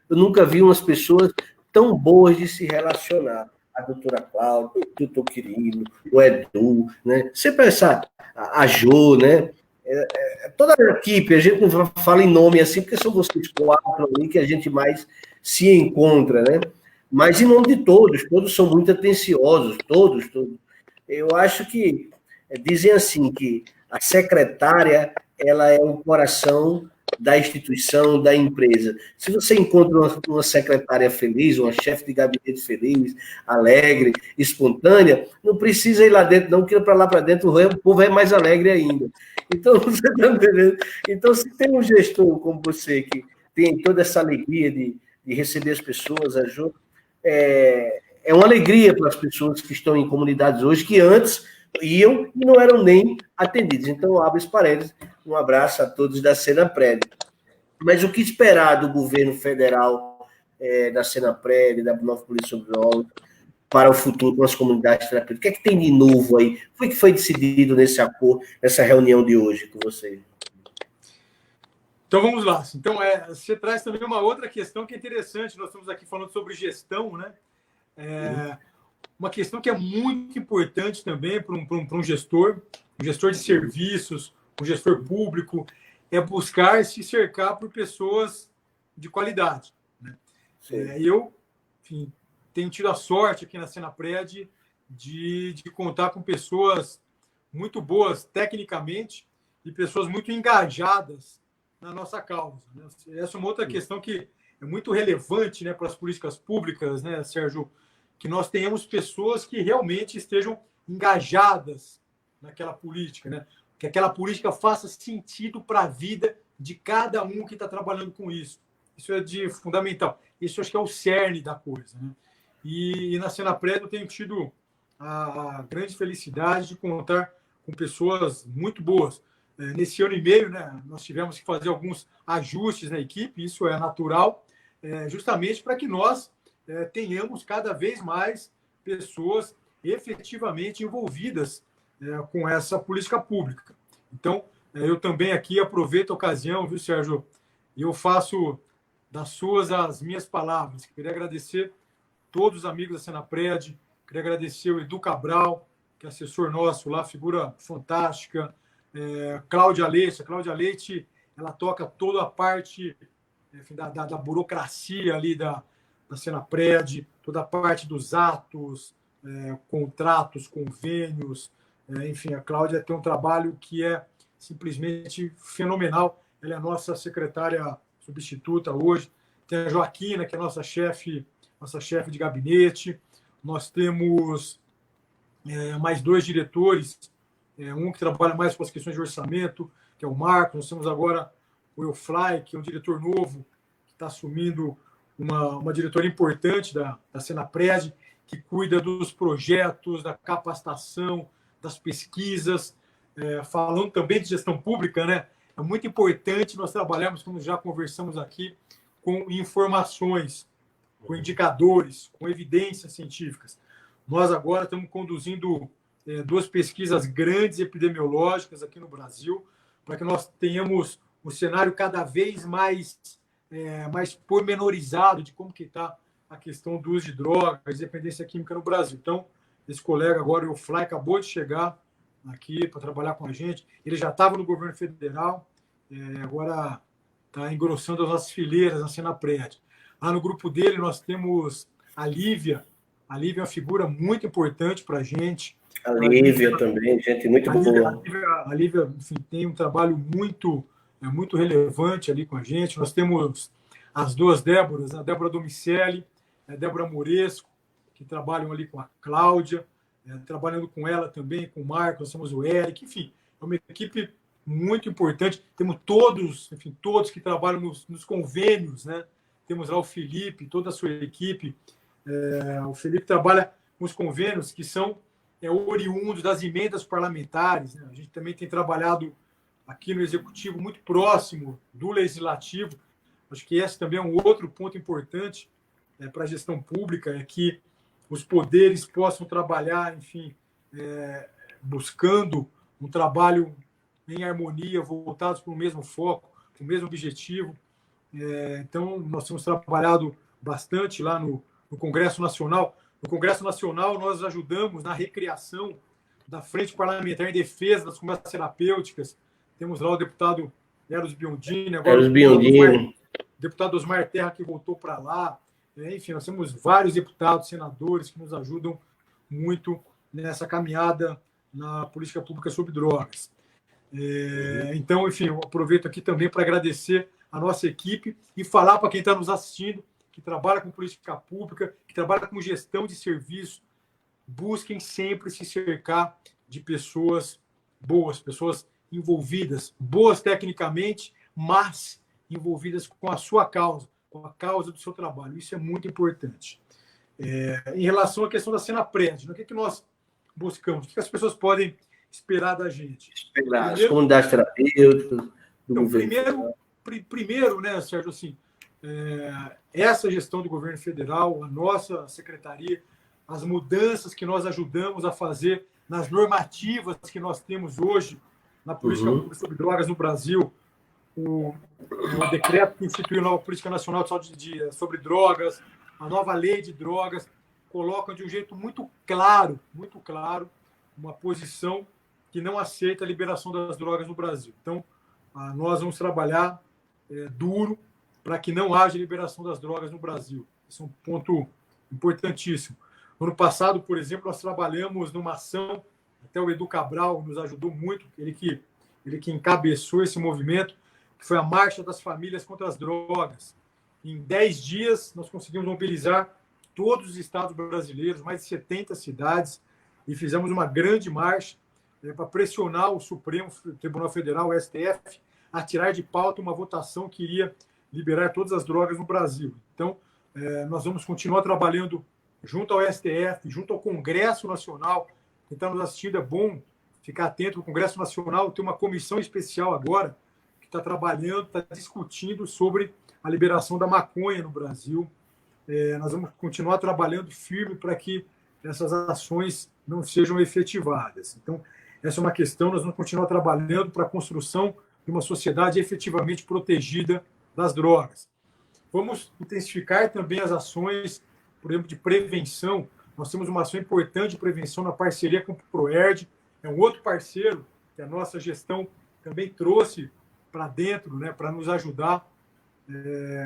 nunca vi umas pessoas tão boas de se relacionar. A doutora Cláudia, o doutor Quirino, o Edu, né? Sempre a Jo, né? Toda a equipe, a gente não fala em nome assim, porque são vocês 4 ali que a gente mais se encontra, né? Mas em nome de todos são muito atenciosos, todos. Eu acho que dizem assim que a secretária, ela é um coração da instituição, da empresa. Se você encontra uma secretária feliz, uma chefe de gabinete feliz, alegre, espontânea, não precisa ir lá dentro, não, que para lá para dentro o povo é mais alegre ainda. Então, você está entendendo? Então, se tem um gestor como você, que tem toda essa alegria de receber as pessoas, ajuda, é uma alegria para as pessoas que estão em comunidades hoje, que antes iam e não eram nem atendidos. Então, abro esse parênteses, um abraço a todos da Senapred. Mas o que esperar do governo federal, da Senapred, da Nova Polícia sobre Drogas, para o futuro com as comunidades terapêuticas? O que é que tem de novo aí? O que foi decidido nesse acordo, nessa reunião de hoje com vocês? Então, vamos lá. Então, você traz também uma outra questão que é interessante. Nós estamos aqui falando sobre gestão, né? Uma questão que é muito importante também para um gestor de serviços, um gestor público, é buscar se cercar por pessoas de qualidade. Né? Eu, enfim, tenho tido a sorte aqui na Senapred de contar com pessoas muito boas tecnicamente e pessoas muito engajadas na nossa causa. Né? Essa é uma outra questão que é muito relevante, né, para as políticas públicas, né, Sérgio, que nós tenhamos pessoas que realmente estejam engajadas naquela política, né? Que aquela política faça sentido para a vida de cada um que está trabalhando com isso. Isso é de fundamental. Isso acho que é o cerne da coisa. Né? E na Senapred eu tenho tido a grande felicidade de contar com pessoas muito boas. Nesse ano e meio, né, nós tivemos que fazer alguns ajustes na equipe, isso é natural, justamente para que nós tenhamos cada vez mais pessoas efetivamente envolvidas com essa política pública. Então, eu também aqui aproveito a ocasião, viu, Sérgio? E eu faço das suas as minhas palavras. Queria agradecer todos os amigos da Senapred, queria agradecer o Edu Cabral, que é assessor nosso lá, figura fantástica, Cláudia Leite. A Cláudia Leite, ela toca toda a parte, enfim, da burocracia ali da Senapred, toda a parte dos atos, contratos, convênios, enfim, a Cláudia tem um trabalho que é simplesmente fenomenal. Ela é a nossa secretária substituta hoje. Tem a Joaquina, que é nossa chefe de gabinete. Nós temos mais 2 diretores, um que trabalha mais com as questões de orçamento, que é o Marcos. Nós temos agora o Eufly, que é um diretor novo, que está assumindo uma diretoria importante da Senapred, que cuida dos projetos, da capacitação, das pesquisas, falando também de gestão pública, né? É muito importante nós trabalharmos, como já conversamos aqui, com informações, com indicadores, com evidências científicas. Nós agora estamos conduzindo 2 pesquisas grandes epidemiológicas aqui no Brasil, para que nós tenhamos um cenário cada vez mais pormenorizado de como que está a questão do uso de drogas, dependência química no Brasil. Então, esse colega agora, o Fly, acabou de chegar aqui para trabalhar com a gente. Ele já estava no governo federal, agora está engrossando as nossas fileiras na Senapred. Lá no grupo dele nós temos a Lívia. A Lívia é uma figura muito importante para a gente. A Lívia também, gente muito boa. A Lívia, enfim, tem um trabalho muito relevante ali com a gente. Nós temos as 2 Déboras, a Débora Domicelli e a Débora Moresco, que trabalham ali com a Cláudia, trabalhando com ela também, com o Marcos, nós temos o Eric, enfim, é uma equipe muito importante. Temos todos que trabalham nos convênios, né? Temos lá o Felipe, toda a sua equipe. O Felipe trabalha com os convênios que são oriundos das emendas parlamentares. Né? A gente também tem trabalhado aqui no Executivo muito próximo do Legislativo. Acho que esse também é um outro ponto importante para a gestão pública, é que os poderes possam trabalhar, enfim, buscando um trabalho em harmonia, voltados para o mesmo foco, para o mesmo objetivo. Então, nós temos trabalhado bastante lá no Congresso Nacional. No Congresso Nacional, nós ajudamos na recriação da Frente Parlamentar em Defesa das Comunidades Terapêuticas. Temos lá o deputado Eros Biondini, agora o deputado Osmar Terra, que voltou para lá. Enfim, nós temos vários deputados, senadores que nos ajudam muito nessa caminhada na política pública sobre drogas. Então, enfim, eu aproveito aqui também para agradecer a nossa equipe e falar para quem está nos assistindo, que trabalha com política pública, que trabalha com gestão de serviço, busquem sempre se cercar de pessoas boas, pessoas envolvidas, boas tecnicamente, mas envolvidas com a sua causa, com a causa do seu trabalho. Isso é muito importante. Em relação à questão da Senapred, o que nós buscamos? O que as pessoas podem esperar da gente? Esperar as comunidades terapêuticas do governo. Primeiro, né, Sérgio, assim, essa gestão do governo federal, a nossa secretaria, as mudanças que nós ajudamos a fazer nas normativas que nós temos hoje na política pública sobre drogas no Brasil, o decreto que instituiu a nova Política Nacional de Saúde sobre drogas, a nova lei de drogas, colocam de um jeito muito claro, uma posição que não aceita a liberação das drogas no Brasil. Então, nós vamos trabalhar duro para que não haja liberação das drogas no Brasil. Esse é um ponto importantíssimo. No ano passado, por exemplo, nós trabalhamos numa ação, até o Edu Cabral nos ajudou muito, ele que encabeçou esse movimento, que foi a Marcha das Famílias contra as Drogas. Em 10 dias, nós conseguimos mobilizar todos os estados brasileiros, mais de 70 cidades, e fizemos uma grande marcha para pressionar o Supremo Tribunal Federal, o STF, a tirar de pauta uma votação que iria liberar todas as drogas no Brasil. Então, nós vamos continuar trabalhando junto ao STF, junto ao Congresso Nacional. Quem está nos assistindo, é bom ficar atento. O Congresso Nacional tem uma comissão especial agora que está trabalhando, está discutindo sobre a liberação da maconha no Brasil. Nós vamos continuar trabalhando firme para que essas ações não sejam efetivadas. Então, essa é uma questão, nós vamos continuar trabalhando para a construção de uma sociedade efetivamente protegida das drogas. Vamos intensificar também as ações, por exemplo, de prevenção. Nós temos uma ação importante de prevenção na parceria com o PROERD, é um outro parceiro que a nossa gestão também trouxe para dentro, né, para nos ajudar.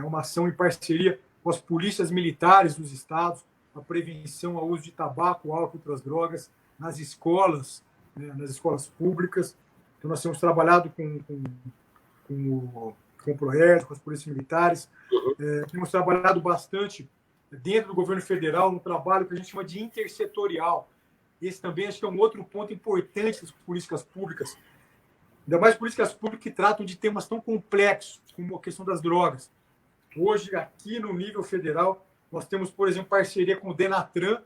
Uma ação em parceria com as polícias militares dos estados, a prevenção ao uso de tabaco, álcool e outras drogas nas escolas, né, nas escolas públicas. Então, nós temos trabalhado com o PROERD, com as polícias militares. Temos trabalhado bastante dentro do governo federal no trabalho que a gente chama de intersetorial. Esse também acho que é um outro ponto importante das políticas públicas, ainda mais políticas públicas que tratam de temas tão complexos como a questão das drogas. Hoje, aqui no nível federal, nós temos, por exemplo, parceria com o DENATRAN,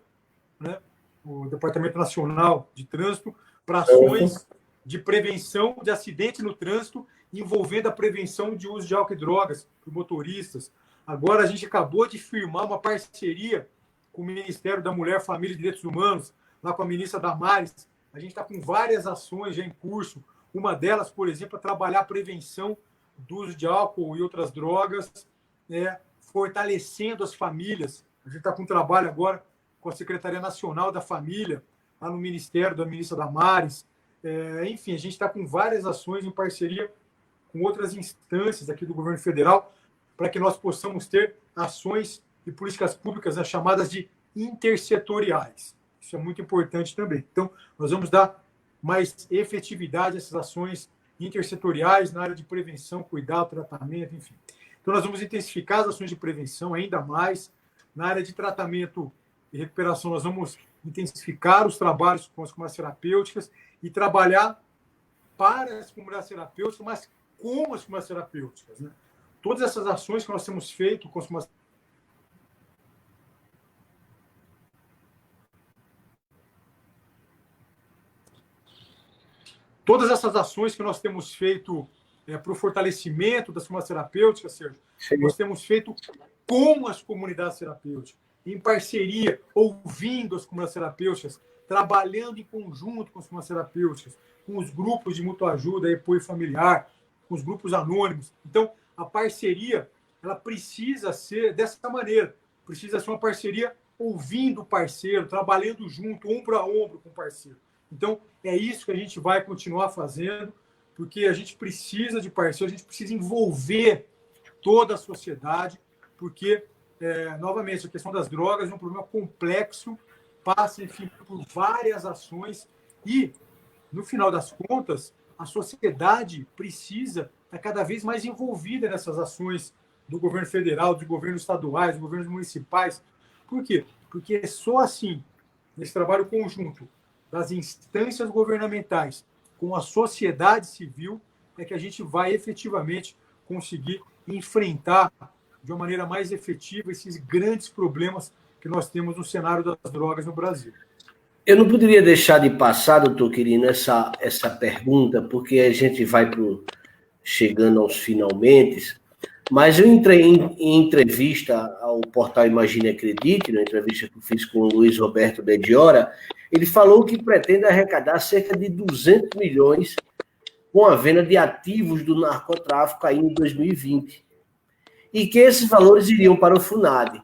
né, o Departamento Nacional de Trânsito, para ações de prevenção de acidentes no trânsito envolvendo a prevenção de uso de álcool e drogas por motoristas. Agora, a gente acabou de firmar uma parceria com o Ministério da Mulher, Família e Direitos Humanos, lá com a ministra Damares. A gente está com várias ações já em curso. Uma delas, por exemplo, é trabalhar a prevenção do uso de álcool e outras drogas, fortalecendo as famílias. A gente está com um trabalho agora com a Secretaria Nacional da Família, lá no Ministério da ministra Damares. Enfim, a gente está com várias ações em parceria com outras instâncias aqui do governo federal para que nós possamos ter ações e políticas públicas, né, chamadas de intersetoriais. Isso é muito importante também. Então, nós vamos dar mais efetividade a essas ações intersetoriais na área de prevenção, cuidado, tratamento, enfim. Então, nós vamos intensificar as ações de prevenção ainda mais. Na área de tratamento e recuperação, nós vamos intensificar os trabalhos com as comunidades terapêuticas e trabalhar para as comunidades terapêuticas, mas com as comunidades terapêuticas, né? Todas essas ações que nós temos feito com as comunidades todas essas ações que nós temos feito para o fortalecimento das comunidades terapêuticas, Sérgio, nós temos feito com as comunidades terapêuticas, em parceria, ouvindo as comunidades terapêuticas, trabalhando em conjunto com as comunidades terapêuticas, com os grupos de mútua ajuda e apoio familiar, com os grupos anônimos. Então, a parceria ela precisa ser dessa maneira, precisa ser uma parceria ouvindo o parceiro, trabalhando junto, ombro a ombro com o parceiro. Então, é isso que a gente vai continuar fazendo, porque a gente precisa de parceiro, a gente precisa envolver toda a sociedade, porque, novamente, a questão das drogas é um problema complexo, passa, enfim, por várias ações e, no final das contas, a sociedade precisa estar cada vez mais envolvida nessas ações do governo federal, dos governos estaduais, dos governos municipais. Por quê? Porque é só assim, nesse trabalho conjunto das instâncias governamentais com a sociedade civil, é que a gente vai efetivamente conseguir enfrentar de uma maneira mais efetiva esses grandes problemas que nós temos no cenário das drogas no Brasil. Eu não poderia deixar de passar, doutor Quirino, essa pergunta, porque a gente vai chegando aos finalmente, mas eu entrei em entrevista ao portal Imagine e Acredite, na entrevista que eu fiz com o Luiz Roberto Bediora, ele falou que pretende arrecadar cerca de 200 milhões com a venda de ativos do narcotráfico aí em 2020. E que esses valores iriam para o FUNAD,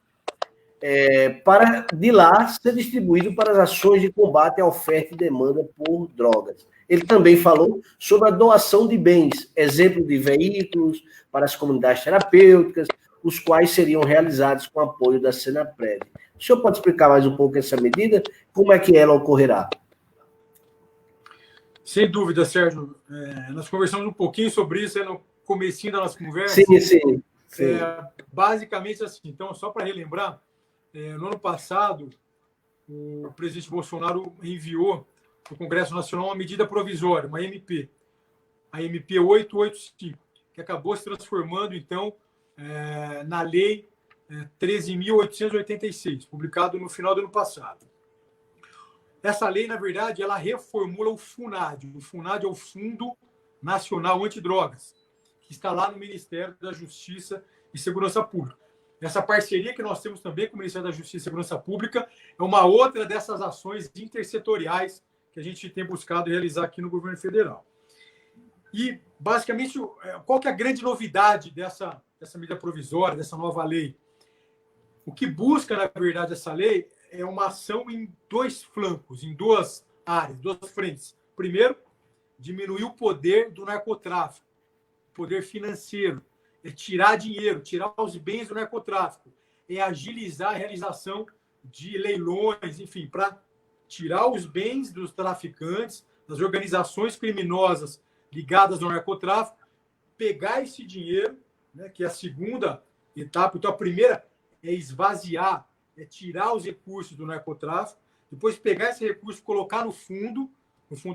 para de lá ser distribuído para as ações de combate à oferta e demanda por drogas. Ele também falou sobre a doação de bens, exemplo de veículos para as comunidades terapêuticas, os quais seriam realizados com apoio da Senapred. O senhor pode explicar mais um pouco essa medida? Como é que ela ocorrerá? Sem dúvida, Sérgio. Nós conversamos um pouquinho sobre isso no comecinho da nossa conversa. Sim. Basicamente assim. Então, só para relembrar, no ano passado, o presidente Bolsonaro enviou para o Congresso Nacional uma medida provisória, uma MP, a MP 885, que acabou se transformando, então, na Lei 13.886, publicado no final do ano passado. Essa lei, na verdade, ela reformula o FUNAD. O FUNAD é o Fundo Nacional Antidrogas, que está lá no Ministério da Justiça e Segurança Pública. Essa parceria que nós temos também com o Ministério da Justiça e Segurança Pública é uma outra dessas ações intersetoriais que a gente tem buscado realizar aqui no governo federal. E, basicamente, qual que é a grande novidade dessa medida provisória, dessa nova lei? O que busca, na verdade, essa lei é uma ação em dois flancos, em duas áreas, duas frentes. Primeiro, diminuir o poder do narcotráfico, o poder financeiro, é tirar dinheiro, tirar os bens do narcotráfico, é agilizar a realização de leilões, enfim, para tirar os bens dos traficantes, das organizações criminosas ligadas ao narcotráfico, pegar esse dinheiro, né, que é a segunda etapa. Então, a primeira é esvaziar, é tirar os recursos do narcotráfico, depois pegar esse recurso e colocar no Fundo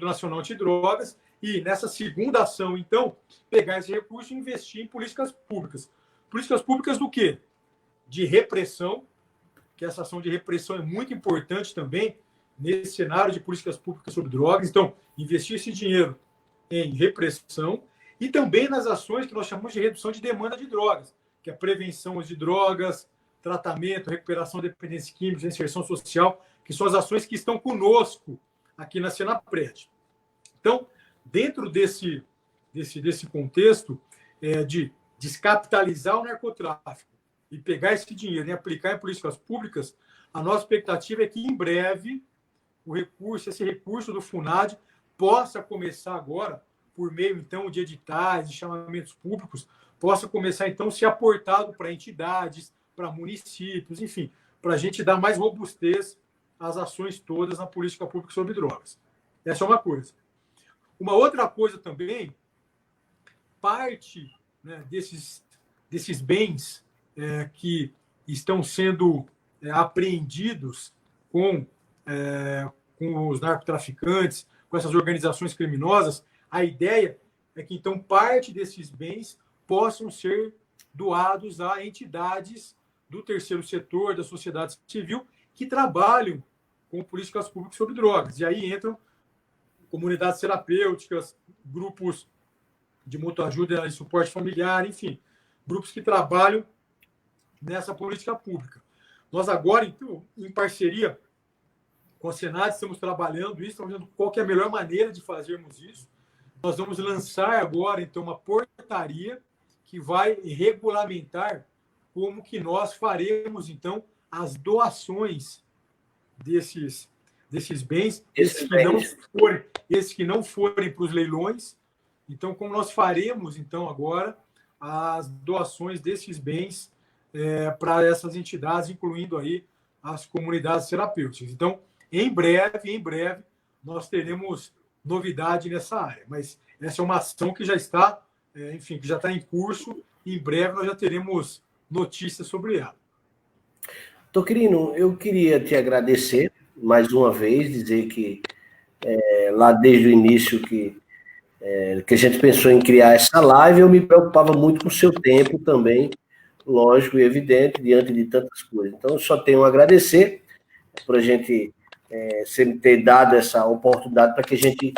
Nacional Antidrogas, e nessa segunda ação, então, pegar esse recurso e investir em políticas públicas. Políticas públicas do quê? De repressão, que essa ação de repressão é muito importante também nesse cenário de políticas públicas sobre drogas. Então, investir esse dinheiro em repressão e também nas ações que nós chamamos de redução de demanda de drogas, que é prevenção de drogas, tratamento, recuperação de dependência química, inserção social, que são as ações que estão conosco aqui na Senapred. Então, dentro desse contexto de descapitalizar o narcotráfico e pegar esse dinheiro e aplicar em políticas públicas, a nossa expectativa é que, em breve, esse recurso do FUNAD possa começar agora, por meio, então, de editais, de chamamentos públicos, possa começar, então, a ser aportado para entidades, para municípios, enfim, para a gente dar mais robustez às ações todas na política pública sobre drogas. Essa é uma coisa. Uma outra coisa também, parte, né, desses bens que estão sendo apreendidos com os narcotraficantes, com essas organizações criminosas, a ideia é que, então, parte desses bens possam ser doados a entidades do terceiro setor, da sociedade civil, que trabalham com políticas públicas sobre drogas. E aí entram comunidades terapêuticas, grupos de mútua ajuda e suporte familiar, enfim, grupos que trabalham nessa política pública. Nós agora, então, em parceria com a Senad, estamos trabalhando isso, estamos vendo qual que é a melhor maneira de fazermos isso. Nós vamos lançar agora, então, uma portaria que vai regulamentar como que nós faremos, então, as doações desses bens, esses que não forem para os leilões. Então, como nós faremos, então, agora, as doações desses bens para essas entidades, incluindo aí as comunidades terapêuticas. Então, em breve, nós teremos novidade nessa área. Mas essa é uma ação que já está, enfim, que já está em curso, e em breve nós já teremos notícias sobre ela. Toquirino, eu queria te agradecer mais uma vez, dizer que lá desde o início que a gente pensou em criar essa live, eu me preocupava muito com o seu tempo também, lógico e evidente, diante de tantas coisas. Então, eu só tenho a agradecer por a gente sempre ter dado essa oportunidade para que a gente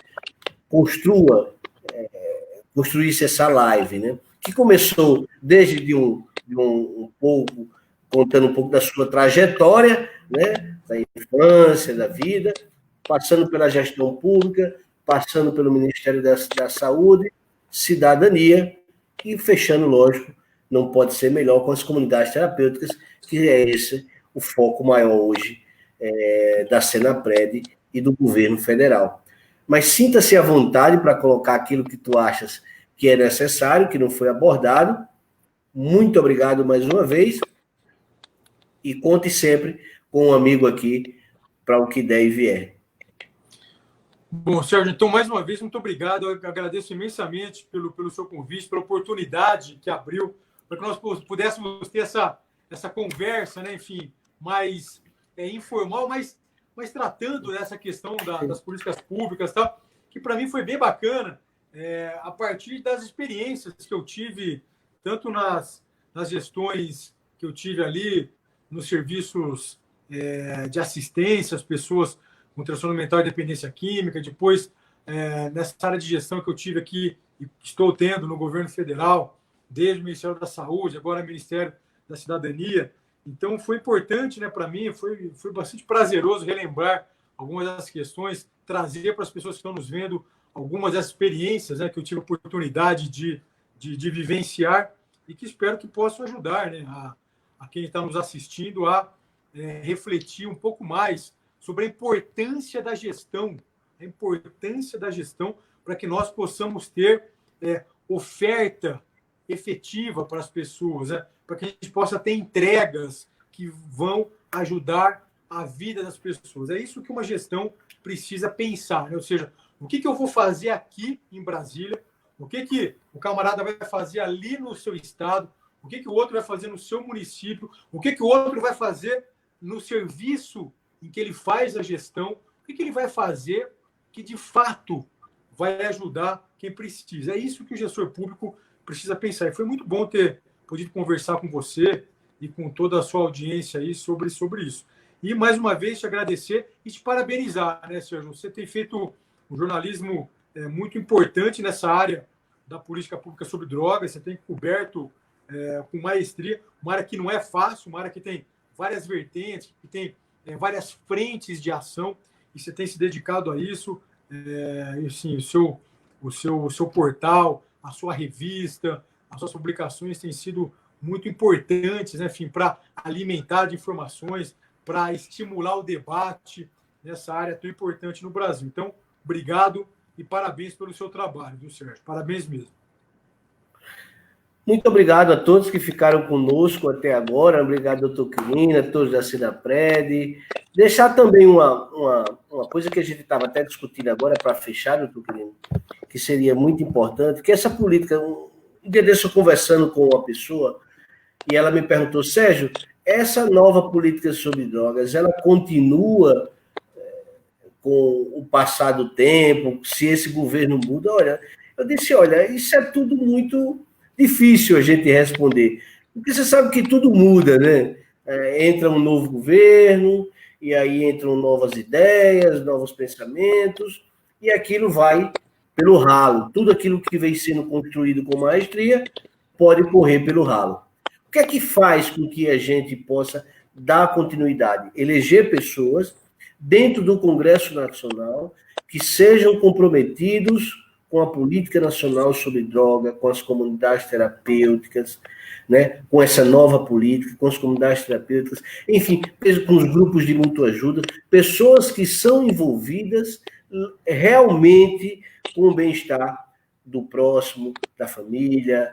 construísse essa live, né? Que começou desde um pouco, contando um pouco da sua trajetória, né? Da infância, da vida, passando pela gestão pública, passando pelo Ministério da Saúde, cidadania, e fechando, lógico, não pode ser melhor com as comunidades terapêuticas, que é esse o foco maior hoje da Senapred e do governo federal. Mas sinta-se à vontade para colocar aquilo que tu achas que é necessário, que não foi abordado. Muito obrigado mais uma vez e conte sempre com um amigo aqui para o que der e vier. Bom, Sérgio, então, mais uma vez, muito obrigado. Eu agradeço imensamente pelo seu convite, pela oportunidade que abriu, para que nós pudéssemos ter essa conversa, né, enfim, mais informal, mas tratando dessa questão das políticas públicas, tá? Que para mim foi bem bacana, a partir das experiências que eu tive, tanto nas gestões que eu tive ali, nos serviços de assistência às pessoas com transtorno mental e dependência química, depois nessa área de gestão que eu tive aqui e estou tendo no governo federal, desde o Ministério da Saúde, agora o Ministério da Cidadania. Então, foi importante, né, para mim, foi bastante prazeroso relembrar algumas dessas questões, trazer para as pessoas que estão nos vendo algumas dessas experiências, né, que eu tive a oportunidade de vivenciar e que espero que possam ajudar, né, a quem está nos assistindo a refletir um pouco mais sobre a importância da gestão para que nós possamos ter oferta efetiva para as pessoas, né? Para que a gente possa ter entregas que vão ajudar a vida das pessoas. É isso que uma gestão precisa pensar, né? Ou seja, o que eu vou fazer aqui em Brasília, o que o camarada vai fazer ali no seu estado, o que o outro vai fazer no seu município, o que o outro vai fazer no serviço em que ele faz a gestão, o que ele vai fazer que, de fato, vai ajudar quem precisa. É isso que o gestor público precisa pensar. E foi muito bom ter podido conversar com você e com toda a sua audiência aí sobre isso. E, mais uma vez, te agradecer e te parabenizar, né, Sérgio? Você tem feito um jornalismo muito importante nessa área da política pública sobre drogas, você tem coberto com maestria, uma área que não é fácil, uma área que tem várias vertentes, que tem várias frentes de ação, e você tem se dedicado a isso. Assim, o seu portal, a sua revista, as suas publicações têm sido muito importantes, né, enfim, para alimentar de informações, para estimular o debate nessa área tão importante no Brasil. Então, obrigado e parabéns pelo seu trabalho, viu, Sérgio? Parabéns mesmo. Muito obrigado a todos que ficaram conosco até agora. Obrigado, doutor Quirino, a todos da Senapred. Deixar também uma coisa que a gente estava até discutindo agora, para fechar, doutor Quirino, que seria muito importante, que essa política... Um dia desse eu conversando com uma pessoa, e ela me perguntou, Sérgio, essa nova política sobre drogas, ela continua com o passar do tempo, se esse governo muda? Olha, eu disse, olha, isso é tudo muito difícil a gente responder, porque você sabe que tudo muda, né? Entra um novo governo, e aí entram novas ideias, novos pensamentos, e aquilo vai pelo ralo. Tudo aquilo que vem sendo construído com maestria pode correr pelo ralo. O que é que faz com que a gente possa dar continuidade? Eleger pessoas dentro do Congresso Nacional que sejam comprometidos com a política nacional sobre droga, com as comunidades terapêuticas, né, com essa nova política, com as comunidades terapêuticas, enfim, com os grupos de mútua ajuda, pessoas que são envolvidas realmente com o bem-estar do próximo, da família,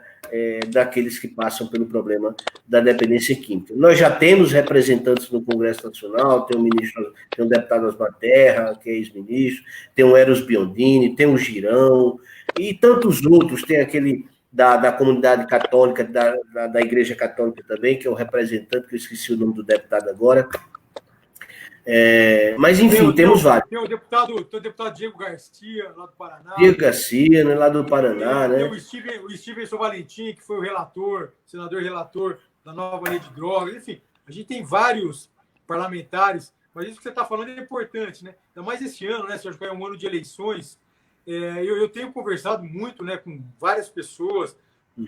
daqueles que passam pelo problema da dependência química. Nós já temos representantes no Congresso Nacional, tem um deputado Osmar Terra, que é ex-ministro, tem o Eros Biondini, tem o Girão, e tantos outros, tem aquele da comunidade católica, da Igreja Católica também, que é o representante, que eu esqueci o nome do deputado agora. Mas, enfim, temos vários. Tem o deputado Diego Garcia, lá do Paraná. Diego Garcia, né, lá do Paraná, né? Tem o Stevenson Valentim, que foi o relator, senador relator da nova lei de drogas. Enfim, a gente tem vários parlamentares, mas isso que você está falando é importante, né? Ainda mais esse ano, né, Sérgio, que é um ano de eleições. Eu tenho conversado muito, né, com várias pessoas,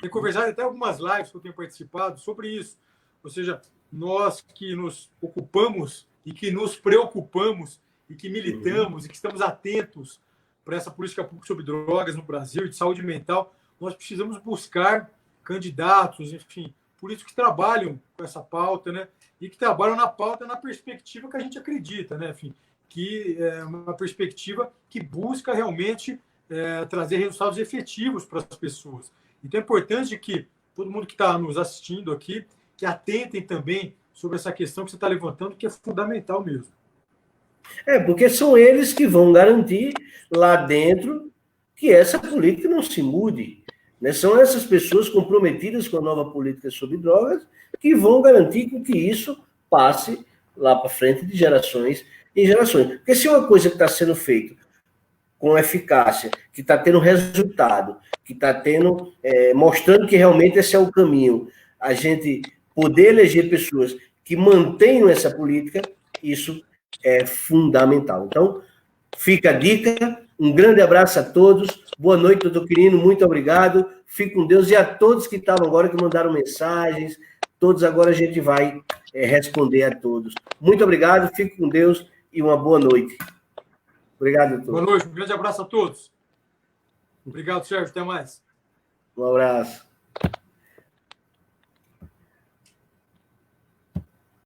tenho conversado até algumas lives que eu tenho participado sobre isso. Ou seja, nós que nos ocupamos e que nos preocupamos e que militamos e que estamos atentos para essa política pública sobre drogas no Brasil e de saúde mental, nós precisamos buscar candidatos, enfim, políticos que trabalham com essa pauta, né? E que trabalham na pauta na perspectiva que a gente acredita, né? Enfim, que é uma perspectiva que busca realmente trazer resultados efetivos para as pessoas. Então é importante que todo mundo que está nos assistindo aqui, que atentem também sobre essa questão que você está levantando, que é fundamental mesmo. Porque são eles que vão garantir lá dentro que essa política não se mude. Né? São essas pessoas comprometidas com a nova política sobre drogas que vão garantir que isso passe lá para frente de gerações em gerações. Porque se uma coisa que está sendo feita com eficácia, que está tendo resultado, que está mostrando que realmente esse é o caminho, a gente poder eleger pessoas que mantenham essa política, isso é fundamental. Então, fica a dica, um grande abraço a todos, boa noite, doutor Quirino, muito obrigado, fique com Deus, e a todos que estavam agora, que mandaram mensagens, todos agora a gente vai responder a todos. Muito obrigado, fique com Deus e uma boa noite. Obrigado, doutor. Boa noite, um grande abraço a todos. Obrigado, Sérgio, até mais. Um abraço.